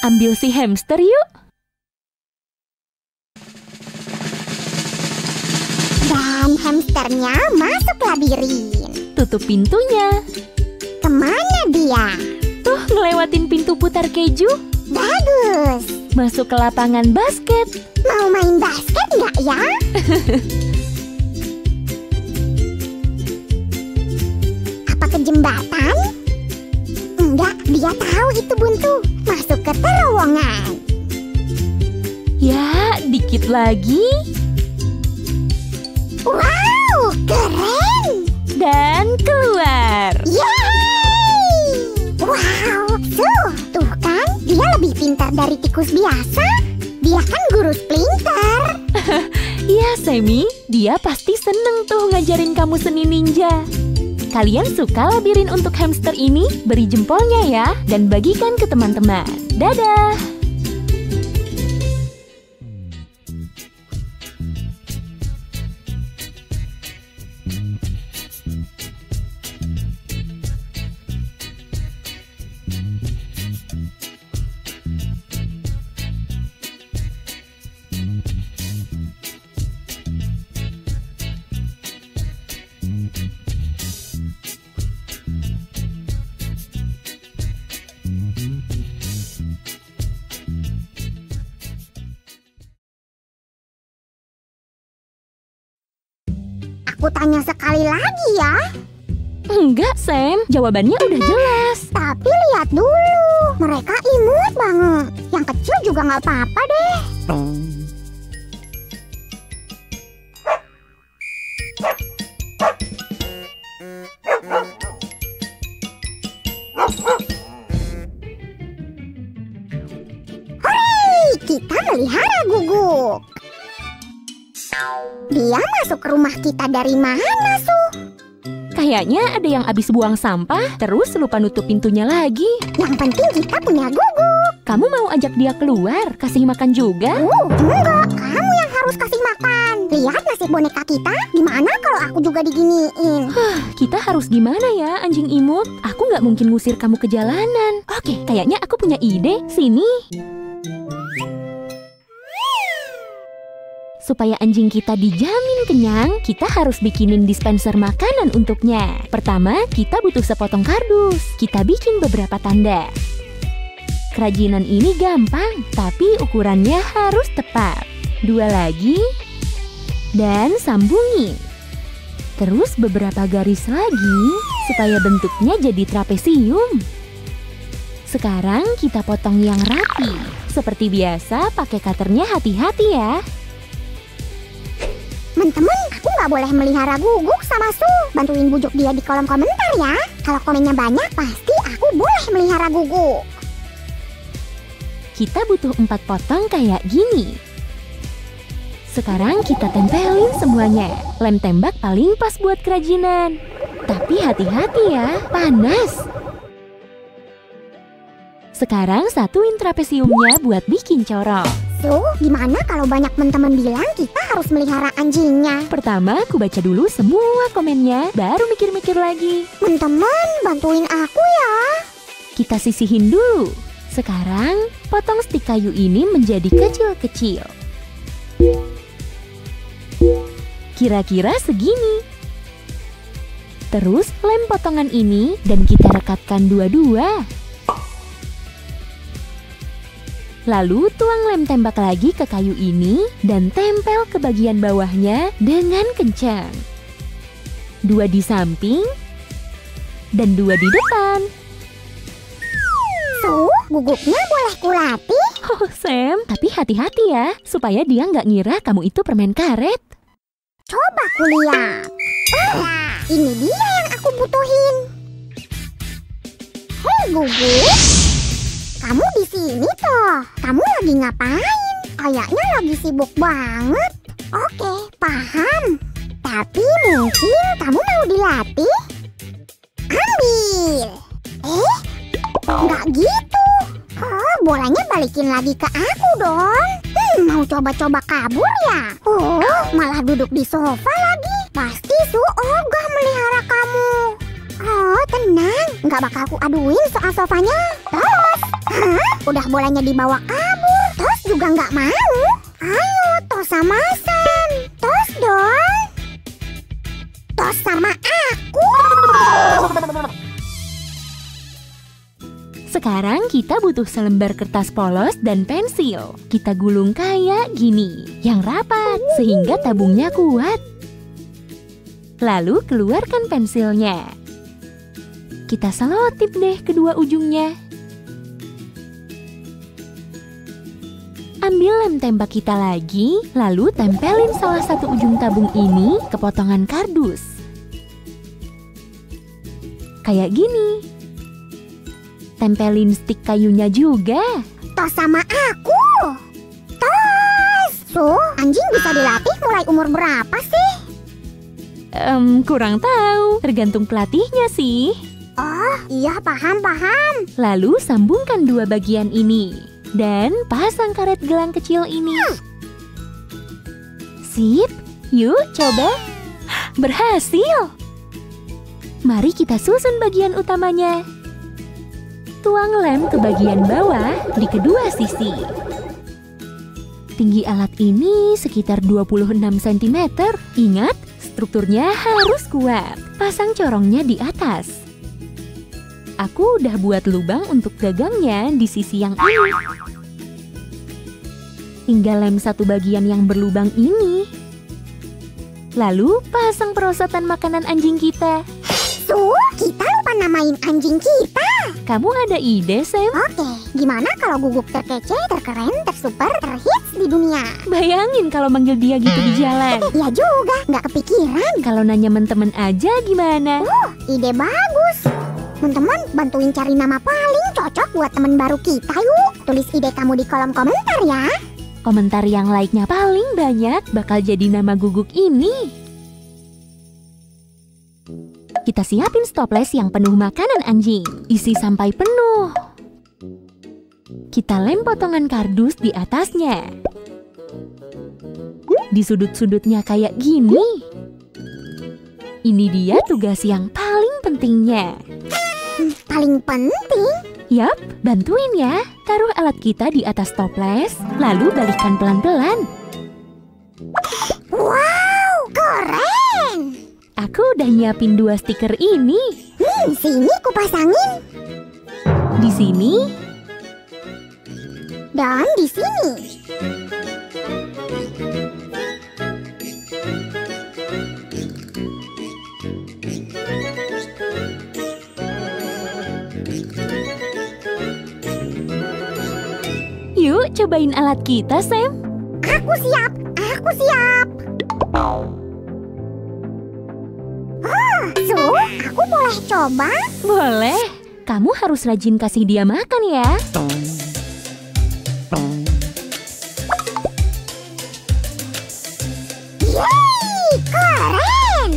Ambil si hamster yuk. Dan hamsternya masuk labirin. Tutup pintunya. Kemana dia? dia. Tuh ngelewatin pintu putar keju. Bagus. Masuk ke lapangan basket. Mau main basket nggak ya? Apa ke jembatan? Enggak, dia tahu itu buntu. Masuk ke terowongan. Ya, dikit lagi. Wow, keren. Dan keluar. Yeay! Wow, tuh kan, dia lebih pintar dari tikus biasa. Dia kan guru Splinter. Iya, Sammy, dia pasti seneng tuh ngajarin kamu seni ninja. Kalian suka labirin untuk hamster ini? Beri jempolnya ya, dan bagikan ke teman-teman. Dadah! Aku tanya sekali lagi ya. Enggak, Sam. Jawabannya udah jelas. Tapi lihat dulu, mereka imut banget. Yang kecil juga nggak apa-apa deh. Hore, kita melihara guguk. Dia masuk ke rumah kita dari mana, Su? Kayaknya ada yang abis buang sampah, terus lupa nutup pintunya lagi. Yang penting kita punya guguk. Kamu mau ajak dia keluar, kasih makan juga? Enggak, kamu yang harus kasih makan. Lihat nasib boneka kita, gimana kalau aku juga diginiin? Kita harus gimana ya, anjing imut? Aku nggak mungkin ngusir kamu ke jalanan. Oke, kayaknya aku punya ide. Sini. Supaya anjing kita dijamin kenyang, kita harus bikinin dispenser makanan untuknya. Pertama, kita butuh sepotong kardus. Kita bikin beberapa tanda. Kerajinan ini gampang, tapi ukurannya harus tepat. 2 lagi, dan sambungin. Terus beberapa garis lagi, supaya bentuknya jadi trapesium. Sekarang kita potong yang rapi. Seperti biasa, pakai cutternya hati-hati ya. Teman-teman, aku nggak boleh melihara guguk sama Su. Bantuin bujuk dia di kolom komentar ya. Kalau komennya banyak, pasti aku boleh melihara guguk. Kita butuh 4 potong kayak gini. Sekarang kita tempelin semuanya. Lem tembak paling pas buat kerajinan. Tapi hati-hati ya, panas. Sekarang satuin trapesiumnya buat bikin corong. So, gimana kalau banyak teman-teman bilang kita harus melihara anjingnya? Pertama, aku baca dulu semua komennya, baru mikir-mikir lagi. Teman-teman, bantuin aku ya. Kita sisihin dulu. Sekarang, potong stik kayu ini menjadi kecil-kecil. Kira-kira segini. Terus, lem potongan ini dan kita rekatkan dua-dua. Lalu tuang lem tembak lagi ke kayu ini dan tempel ke bagian bawahnya dengan kencang. 2 di samping dan 2 di depan. So, guguknya boleh kulatih? Oh Sam, tapi hati-hati ya, supaya dia nggak ngira kamu itu permen karet. Coba kulihat. Ini dia yang aku butuhin. Hei guguk. Kamu di sini toh. Kamu lagi ngapain? Kayaknya lagi sibuk banget. Oke, paham. Tapi mungkin kamu mau dilatih? Ambil. Nggak gitu. Oh, bolanya balikin lagi ke aku dong. Mau coba-coba kabur ya? Oh, malah duduk di sofa lagi. Pasti Su ogah melihara kamu. Oh, tenang. Nggak bakal aku aduin soal sofanya. Tos. Hah? Udah bolanya dibawa kabur. Tos juga nggak mau. Ayo, tos sama Sam. Tos dong. Tos sama aku. Sekarang kita butuh selembar kertas polos dan pensil. Kita gulung kayak gini, yang rapat sehingga tabungnya kuat. Lalu keluarkan pensilnya. Kita selotip deh kedua ujungnya. Ambil lem tembak kita lagi, lalu tempelin salah satu ujung tabung ini ke potongan kardus. Kayak gini. Tempelin stik kayunya juga. Tos sama aku. Tos. Anjing bisa dilatih mulai umur berapa sih? Kurang tahu, tergantung pelatihnya sih. Oh, iya paham. Lalu sambungkan dua bagian ini dan pasang karet gelang kecil ini. Sip, yuk coba. Berhasil. Mari kita susun bagian utamanya. Tuang lem ke bagian bawah di kedua sisi. Tinggi alat ini sekitar 26 cm. Ingat, strukturnya harus kuat. Pasang corongnya di atas. Aku udah buat lubang untuk gagangnya di sisi yang ini. Tinggal lem satu bagian yang berlubang ini. Lalu pasang perosotan makanan anjing kita. Kita lupa namain anjing kita. Kamu ada ide, Sam? Oke, gimana kalau guguk terkece, terkeren, tersuper, terhits di dunia? Bayangin kalau manggil dia gitu di jalan. Ya juga, nggak kepikiran. Kalau nanya temen aja gimana? Ide bagus. Teman-teman, bantuin cari nama paling cocok buat teman baru kita yuk. Tulis ide kamu di kolom komentar ya. Komentar yang like-nya paling banyak bakal jadi nama guguk ini. Kita siapin stoples yang penuh makanan anjing. Isi sampai penuh. Kita lem potongan kardus di atasnya. Di sudut-sudutnya kayak gini. Ini dia tugas yang paling pentingnya. Paling penting? Yap, bantuin ya. Taruh alat kita di atas toples, lalu balikkan pelan-pelan. Wow, keren! Aku udah nyiapin 2 stiker ini. Sini kupasangin. Di sini. Dan di sini. Yuk, cobain alat kita, Sam. Aku siap. Aku boleh coba? Boleh. Kamu harus rajin kasih dia makan ya. Yeay, keren!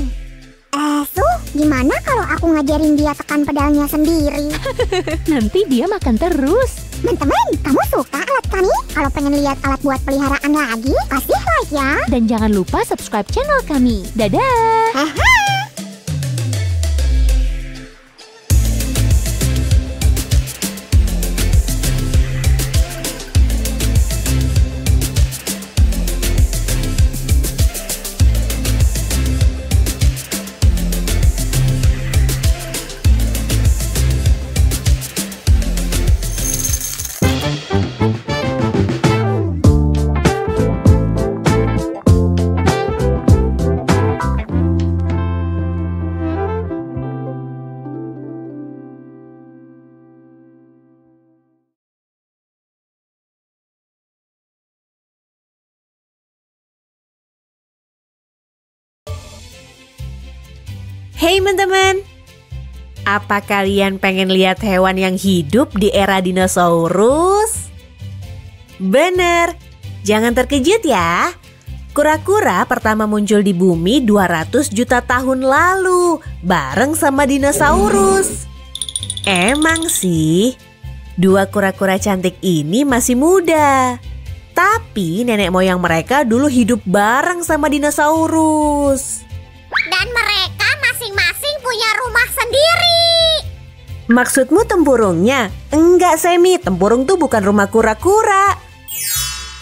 Gimana kalau aku ngajarin dia tekan pedalnya sendiri? Nanti dia makan terus. Teman-teman, kamu suka alat kami? Kalau pengen lihat alat buat peliharaan lagi, kasih like ya. Dan jangan lupa subscribe channel kami. Dadah! Hey teman-teman, apa kalian pengen lihat hewan yang hidup di era dinosaurus? Bener, jangan terkejut ya. Kura-kura pertama muncul di bumi 200 juta tahun lalu bareng sama dinosaurus. Emang sih, 2 kura-kura cantik ini masih muda. Tapi nenek moyang mereka dulu hidup bareng sama dinosaurus. Dan mereka masing-masing punya rumah sendiri. Maksudmu tempurungnya? Enggak, Semi, tempurung tuh bukan rumah kura-kura.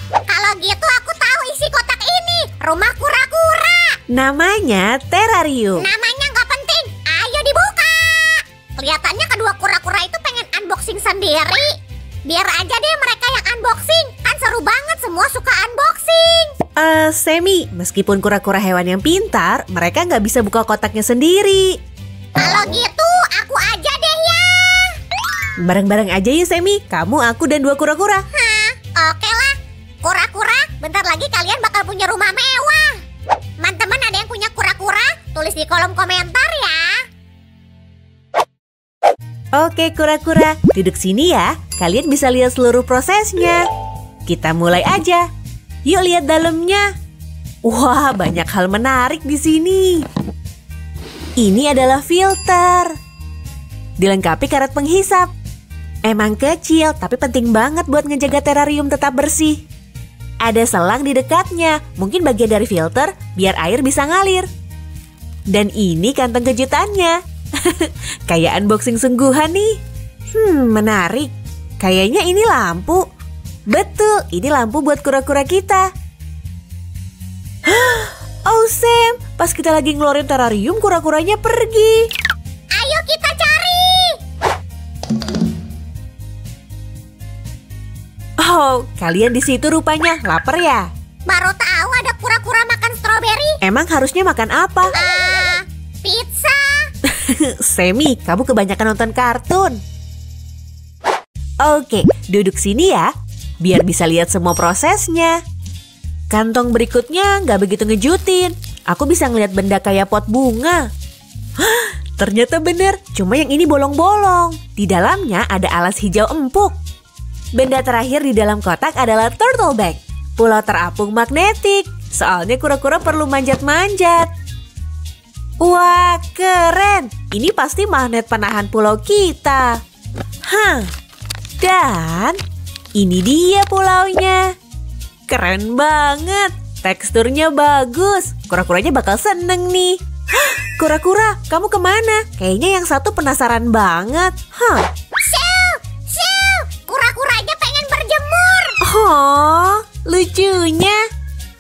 Kalau gitu aku tahu isi kotak ini, rumah kura-kura. Namanya terarium. Namanya nggak penting, ayo dibuka. Kelihatannya kedua kura-kura itu pengen unboxing sendiri. sendiri? Biar aja deh mereka yang unboxing. Kan seru banget, semua suka unboxing. Semi, meskipun kura-kura hewan yang pintar, mereka nggak bisa buka kotaknya sendiri. Kalau gitu, aku aja deh ya. Bareng-bareng aja ya Semi, kamu, aku, dan 2 kura-kura. Hah, oke lah. Kura-kura, bentar lagi kalian bakal punya rumah mewah. Teman-teman ada yang punya kura-kura? Tulis di kolom komentar ya. Oke kura-kura, duduk sini ya. Kalian bisa lihat seluruh prosesnya. Kita mulai aja. Yuk lihat dalamnya. Wah, banyak hal menarik di sini. Ini adalah filter. Dilengkapi karet penghisap. Emang kecil, tapi penting banget buat ngejaga terarium tetap bersih. Ada selang di dekatnya, mungkin bagian dari filter biar air bisa ngalir. Dan ini kantong kejutannya. Kayak unboxing sungguhan nih. Menarik. Kayaknya ini lampu. Betul, ini lampu buat kura-kura kita. Oh Sam, pas kita lagi ngeluarin terarium, kura-kuranya pergi. Ayo kita cari. Oh, kalian di situ rupanya. Lapar ya? Baru tahu ada kura-kura makan stroberi. Emang harusnya makan apa? Pizza. Semi, kamu kebanyakan nonton kartun. Oke, duduk sini ya, biar bisa lihat semua prosesnya. Kantong berikutnya nggak begitu ngejutin. Aku bisa ngeliat benda kayak pot bunga. Ternyata bener, cuma yang ini bolong-bolong. Di dalamnya ada alas hijau empuk. Benda terakhir di dalam kotak adalah turtle bag, pulau terapung magnetik. Soalnya kura-kura perlu manjat-manjat. Wah, keren. Ini pasti magnet penahan pulau kita. Dan ini dia pulaunya. Keren banget. Teksturnya bagus. Kura-kuranya bakal seneng nih. Kura-kura, kamu kemana? Kayaknya yang satu penasaran banget. Shoo, kura-kuranya pengen berjemur. Oh, lucunya.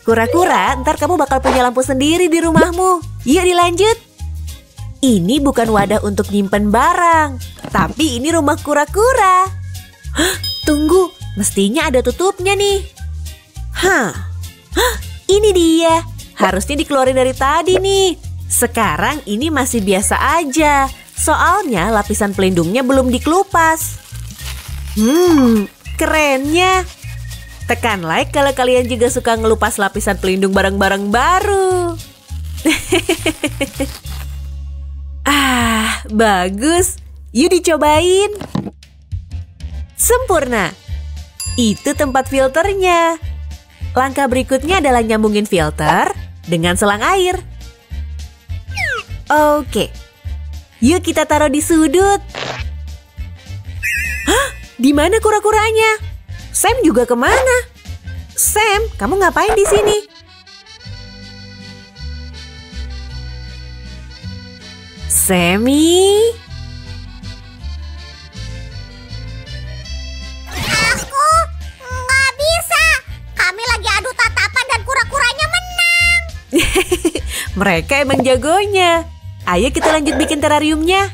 Kura-kura, ntar kamu bakal punya lampu sendiri di rumahmu. Yuk dilanjut. Ini bukan wadah untuk nyimpen barang, tapi ini rumah kura-kura. Tunggu, mestinya ada tutupnya nih. Ini dia. Harusnya dikeluarin dari tadi nih. Sekarang ini masih biasa aja. Soalnya lapisan pelindungnya belum dikelupas. Kerennya. Tekan like kalau kalian juga suka ngelupas lapisan pelindung barang-barang baru. Bagus. Yuk dicobain. Sempurna. Itu tempat filternya. Langkah berikutnya adalah nyambungin filter dengan selang air. Oke. Yuk kita taruh di sudut. Di mana kura-kuranya? Sam juga kemana? Sam, kamu ngapain di sini? Semi? Aku nggak bisa. Kami lagi adu tatapan dan kura-kuranya menang. Mereka emang jagonya. Ayo kita lanjut bikin terariumnya.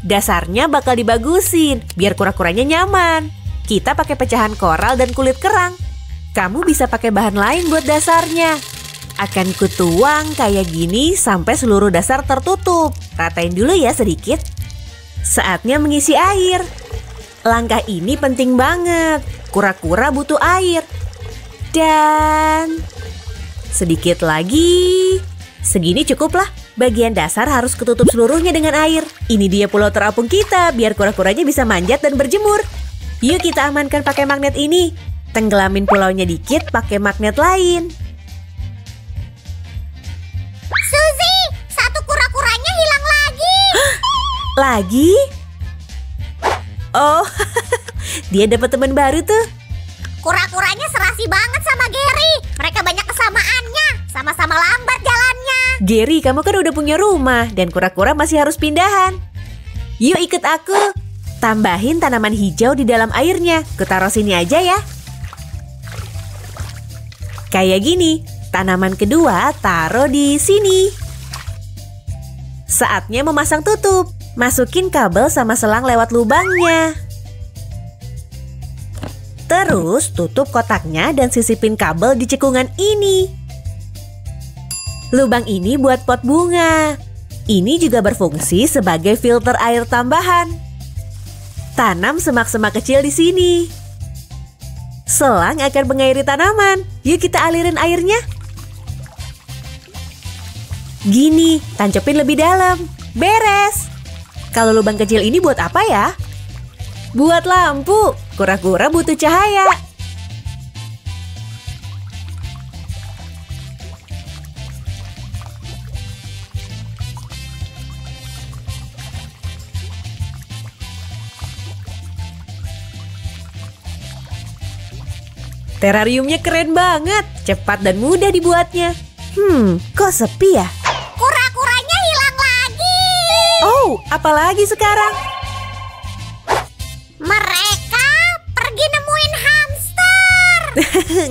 Dasarnya bakal dibagusin, biar kura-kuranya nyaman. Kita pakai pecahan koral dan kulit kerang. Kamu bisa pakai bahan lain buat dasarnya. Akan kutuang kayak gini sampai seluruh dasar tertutup. Ratain dulu ya sedikit. Saatnya mengisi air. Langkah ini penting banget. Kura-kura butuh air. Dan sedikit lagi. Segini cukup lah. Bagian dasar harus ketutup seluruhnya dengan air. Ini dia pulau terapung kita, biar kura-kuranya bisa manjat dan berjemur. Yuk kita amankan pakai magnet ini. Tenggelamin pulaunya dikit pakai magnet lain. Suzy, satu kura-kuranya hilang lagi. Lagi? Oh, dia dapat teman baru tuh. Kura-kuranya serasi banget sama Gary. Mereka banyak kesamaannya. Sama-sama lambat jalannya. Gary, kamu kan udah punya rumah dan kura-kura masih harus pindahan. Yuk ikut aku. Tambahin tanaman hijau di dalam airnya. Kutaruh sini aja ya. Kayak gini. Tanaman kedua taruh di sini. Saatnya memasang tutup. Masukin kabel sama selang lewat lubangnya. Terus tutup kotaknya dan sisipin kabel di cekungan ini. Lubang ini buat pot bunga. Ini juga berfungsi sebagai filter air tambahan. Tanam semak-semak kecil di sini. Selang akan mengairi tanaman. Yuk kita alirin airnya. Gini, tancapin lebih dalam. Beres. Kalau lubang kecil ini buat apa ya? Buat lampu. Kura-kura butuh cahaya. Terariumnya keren banget, cepat dan mudah dibuatnya. Kok sepi ya? Kura-kuranya hilang lagi. Oh, apalagi sekarang? Mereka pergi nemuin hamster.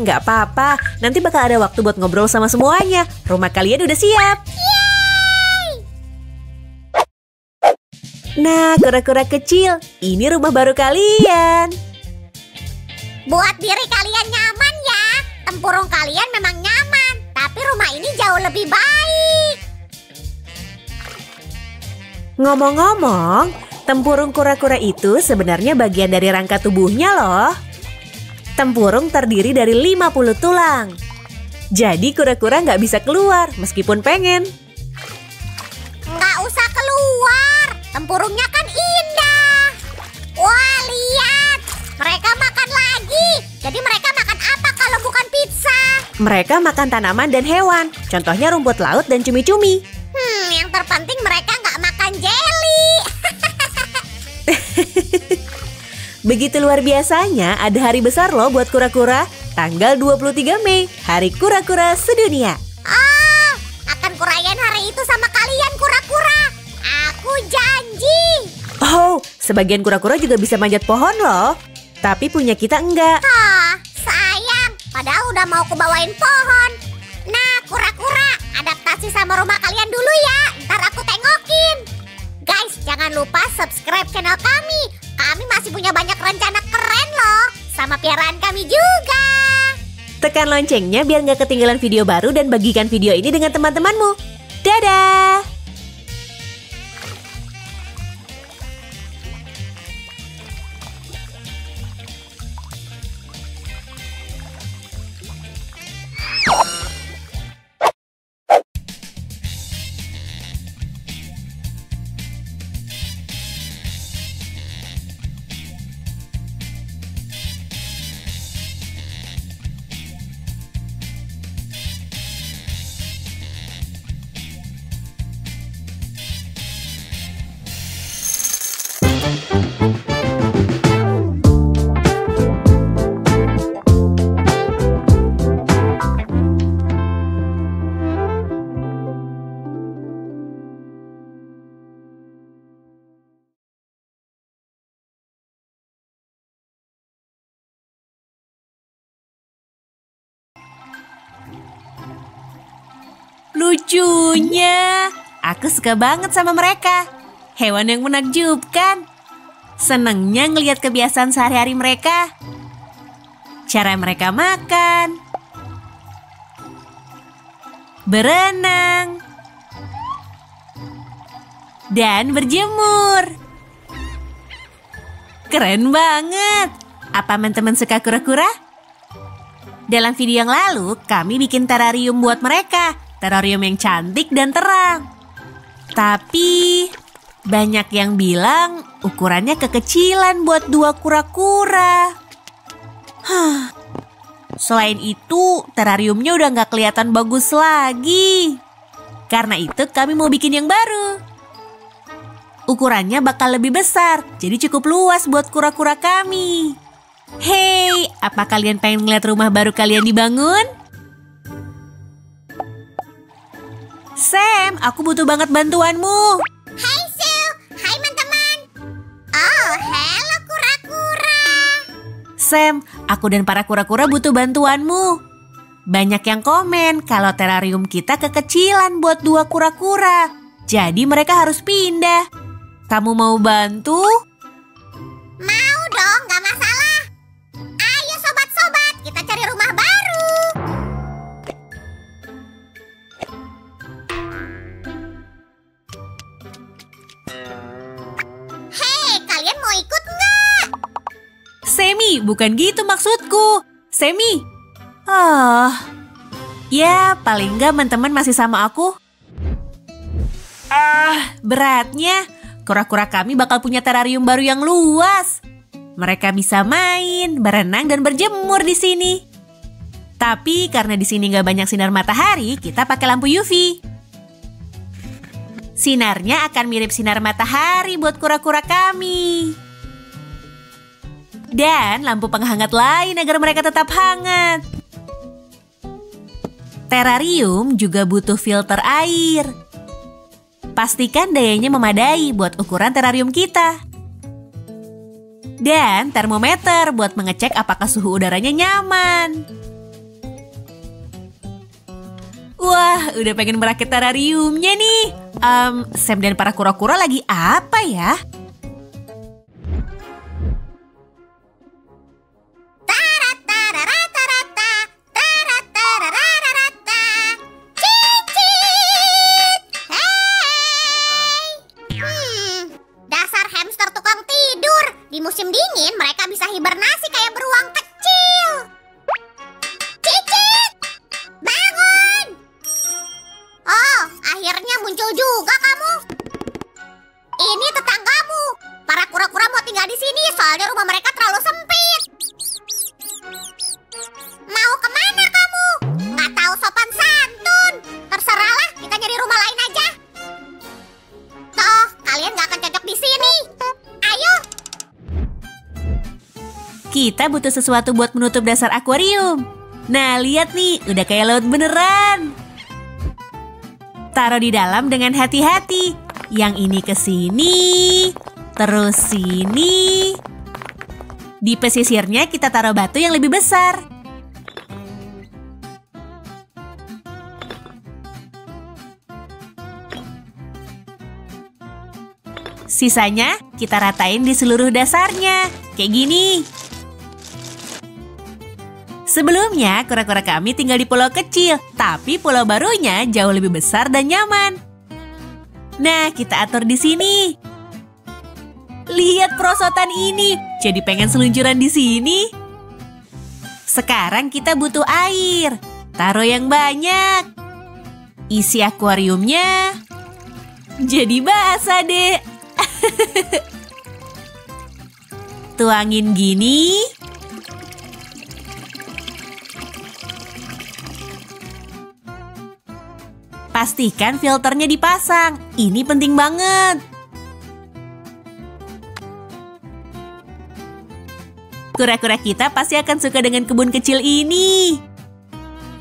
Nggak apa-apa, nanti bakal ada waktu buat ngobrol sama semuanya. Rumah kalian udah siap. Yeay! Nah, kura-kura kecil, ini rumah baru kalian. Buat diri kalian nyaman ya. Tempurung kalian memang nyaman, tapi rumah ini jauh lebih baik. Ngomong-ngomong, tempurung kura-kura itu sebenarnya bagian dari rangka tubuhnya loh. Tempurung terdiri dari 50 tulang. Jadi kura-kura nggak bisa keluar meskipun pengen. Nggak usah keluar, tempurungnya kan indah. Wah, lihat, mereka makan lagi. Jadi mereka makan apa kalau bukan pizza? Mereka makan tanaman dan hewan, contohnya rumput laut dan cumi-cumi. Yang terpenting mereka nggak makan jelly. Begitu luar biasanya, ada hari besar loh buat kura-kura. Tanggal 23 Mei, Hari Kura-Kura Sedunia. Oh, akan kurayain hari itu sama kalian kura-kura. Aku janji. Oh, sebagian kura-kura juga bisa manjat pohon loh. Tapi punya kita enggak. Sayang, padahal udah mau kubawain pohon. Nah, kura-kura, adaptasi sama rumah kalian dulu ya. Ntar aku tengokin. Guys, jangan lupa subscribe channel kami. Kami masih punya banyak rencana keren loh. Sama piaraan kami juga. Tekan loncengnya biar nggak ketinggalan video baru dan bagikan video ini dengan teman-temanmu. Dadah! Lucunya, aku suka banget sama mereka. Hewan yang menakjubkan. Senangnya ngelihat kebiasaan sehari-hari mereka. Cara mereka makan, berenang, dan berjemur. Keren banget. Apa teman-teman suka kura-kura? Dalam video yang lalu, kami bikin terarium buat mereka. Terarium yang cantik dan terang. Tapi banyak yang bilang ukurannya kekecilan buat 2 kura-kura. Selain itu, terariumnya udah nggak kelihatan bagus lagi. Karena itu kami mau bikin yang baru. Ukurannya bakal lebih besar, jadi cukup luas buat kura-kura kami. Hey, apa kalian pengen ngeliat rumah baru kalian dibangun? Sam, aku butuh banget bantuanmu. Hai Sue, hai teman-teman. Oh, hello kura-kura. Sam, aku dan para kura-kura butuh bantuanmu. Banyak yang komen kalau terarium kita kekecilan buat 2 kura-kura. Jadi mereka harus pindah. Kamu mau bantu? Mau dong, gak masalah. Ayo Semi, bukan gitu maksudku. Semi. Oh, ya paling nggak teman-teman masih sama aku. Beratnya. Kura-kura kami bakal punya terarium baru yang luas. Mereka bisa main, berenang, dan berjemur di sini. Tapi karena di sini nggak banyak sinar matahari, kita pakai lampu UV. Sinarnya akan mirip sinar matahari buat kura-kura kami. Dan lampu penghangat lain agar mereka tetap hangat. Terarium juga butuh filter air. Pastikan dayanya memadai buat ukuran terarium kita. Dan termometer buat mengecek apakah suhu udaranya nyaman. Wah, udah pengen merakit terariumnya nih. Sam dan para kura-kura lagi apa ya? Dasar hamster tukang tidur. Di musim dingin mereka bisa hibernasi kayak beruang kecil. Cicit, bangun. Oh, akhirnya muncul juga kamu. Ini tetanggamu. Para kura-kura mau tinggal di sini soalnya rumah mereka terlalu sempit. Mau kemana kamu? Nggak tahu sopan santun. Terserahlah, kita nyari rumah lain aja. Toh, kalian nggak akan cocok di sini. Ayo. Kita butuh sesuatu buat menutup dasar akuarium. Nah, lihat nih, udah kayak laut beneran. Taruh di dalam dengan hati-hati. Yang ini ke sini, terus sini. Di pesisirnya kita taruh batu yang lebih besar. Sisanya kita ratain di seluruh dasarnya, kayak gini. Sebelumnya, kura-kura kami tinggal di pulau kecil, tapi pulau barunya jauh lebih besar dan nyaman. Nah, kita atur di sini. Lihat perosotan ini, jadi pengen seluncuran di sini. Sekarang kita butuh air. Taruh yang banyak. Isi akuariumnya. Jadi basah deh. Tuangin gini. Pastikan filternya dipasang. Ini penting banget. Kura-kura kita pasti akan suka dengan kebun kecil ini.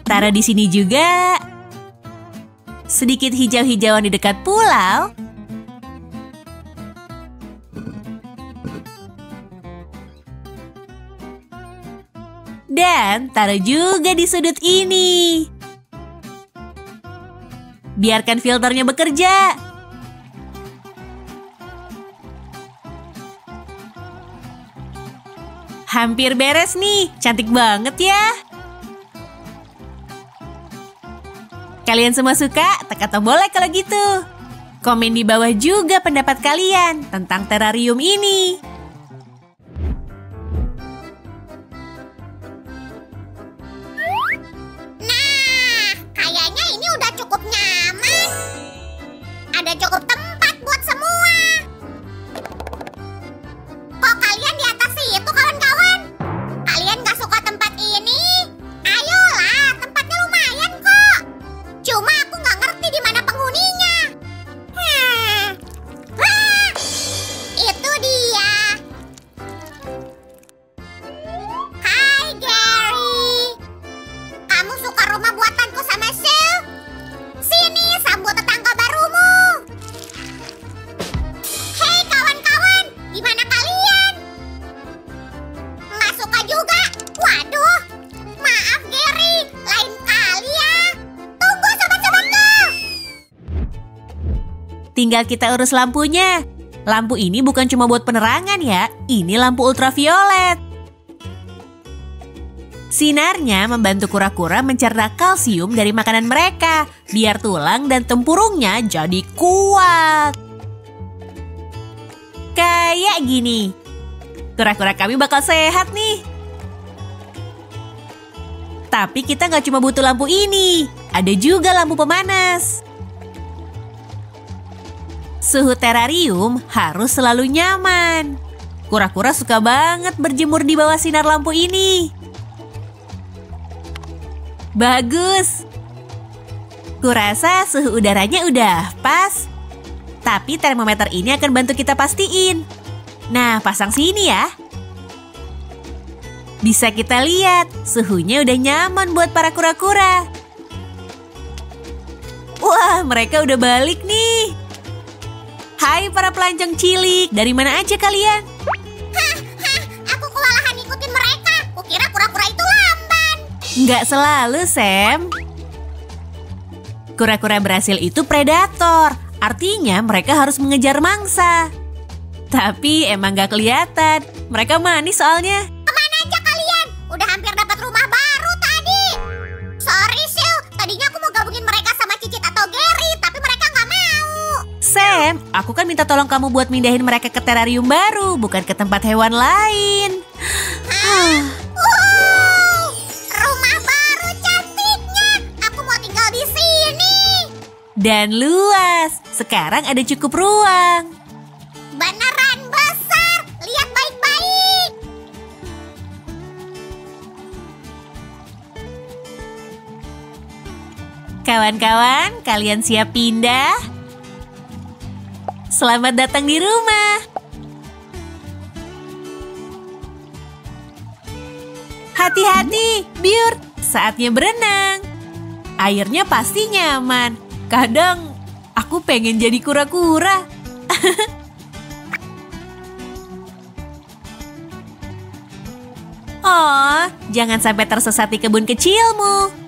Taruh di sini juga. Sedikit hijau-hijauan di dekat pulau. Dan taruh juga di sudut ini. Biarkan filternya bekerja. Hampir beres nih, cantik banget ya. Kalian semua suka? Tekan tombolnya kalau gitu. Komen di bawah juga pendapat kalian tentang terarium ini. Ada cukup tempat buat semua. Kok kalian di atas situ, kawan-kawan? Kalian gak suka tempat ini? Ayolah, tempatnya lumayan kok. Cuma aku gak ngerti di mana penghuninya. Itu dia. Hai Gary. Kamu suka rumah buatanku sama Sue? Sini sambut tetangga barumu. Hei kawan-kawan, di mana kalian? Nggak suka juga? Waduh, maaf Gary, lain kali ya. Tunggu sobat-sobatku. Tinggal kita urus lampunya. Lampu ini bukan cuma buat penerangan ya, ini lampu ultraviolet. Sinarnya membantu kura-kura mencerna kalsium dari makanan mereka, biar tulang dan tempurungnya jadi kuat. Kayak gini. Kura-kura kami bakal sehat nih. Tapi kita nggak cuma butuh lampu ini, ada juga lampu pemanas. Suhu terarium harus selalu nyaman. Kura-kura suka banget berjemur di bawah sinar lampu ini. Bagus. Kurasa suhu udaranya udah pas. Tapi termometer ini akan bantu kita pastiin. Nah, pasang sini ya. Bisa kita lihat, suhunya udah nyaman buat para kura-kura. Wah, mereka udah balik nih. Hai para pelancong cilik, dari mana aja kalian? Aku kewalahan ngikutin mereka. Kukira kura-kura itu lamban. Nggak selalu, Sam. Kura-kura berhasil itu predator, artinya mereka harus mengejar mangsa. Tapi emang nggak kelihatan, mereka manis soalnya. Kemana aja kalian? Udah hampir dapat rumah baru tadi. Sorry, Sil. Tadinya aku mau gabungin mereka sama Cicit atau Gary, tapi mereka nggak mau. Sam, aku kan minta tolong kamu buat mindahin mereka ke terarium baru, bukan ke tempat hewan lain. Wow, rumah baru cantiknya. Aku mau tinggal di sini. Dan luas, sekarang ada cukup ruang. Beneran besar. Lihat baik-baik. Kawan-kawan, kalian siap pindah? Selamat datang di rumah. Hati-hati, Biur, saatnya berenang. Airnya pasti nyaman. Kadang aku pengen jadi kura-kura. Oh, jangan sampai tersesat di kebun kecilmu.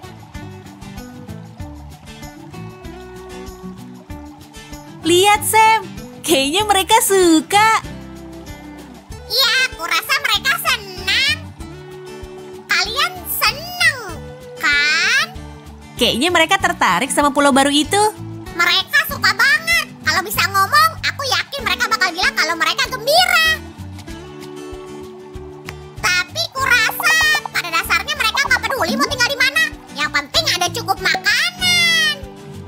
Lihat, Sam. Kayaknya mereka suka. Ya, aku rasa mereka senang. Kalian senang, kan? Kayaknya mereka tertarik sama pulau baru itu. Mereka suka banget. Kalau bisa ngomong, aku yakin mereka bakal bilang kalau mereka gembira. Tapi kurasa pada dasarnya mereka nggak peduli mau tinggal di mana. Yang penting ada cukup makanan.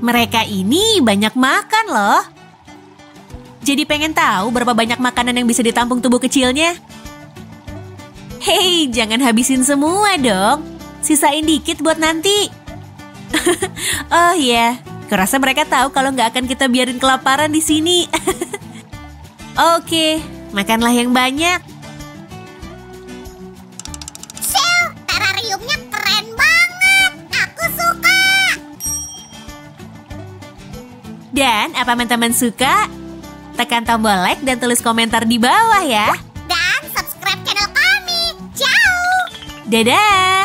Mereka ini banyak makan loh. Jadi pengen tahu berapa banyak makanan yang bisa ditampung tubuh kecilnya? Hei, jangan habisin semua dong. Sisain dikit buat nanti. Oh iya, kurasa mereka tahu kalau nggak akan kita biarin kelaparan di sini. Oke, makanlah yang banyak. Sil, terariumnya keren banget. Aku suka. Dan apa teman-teman suka? Tekan tombol like dan tulis komentar di bawah ya. Dan subscribe channel kami. Ciao. Dadah!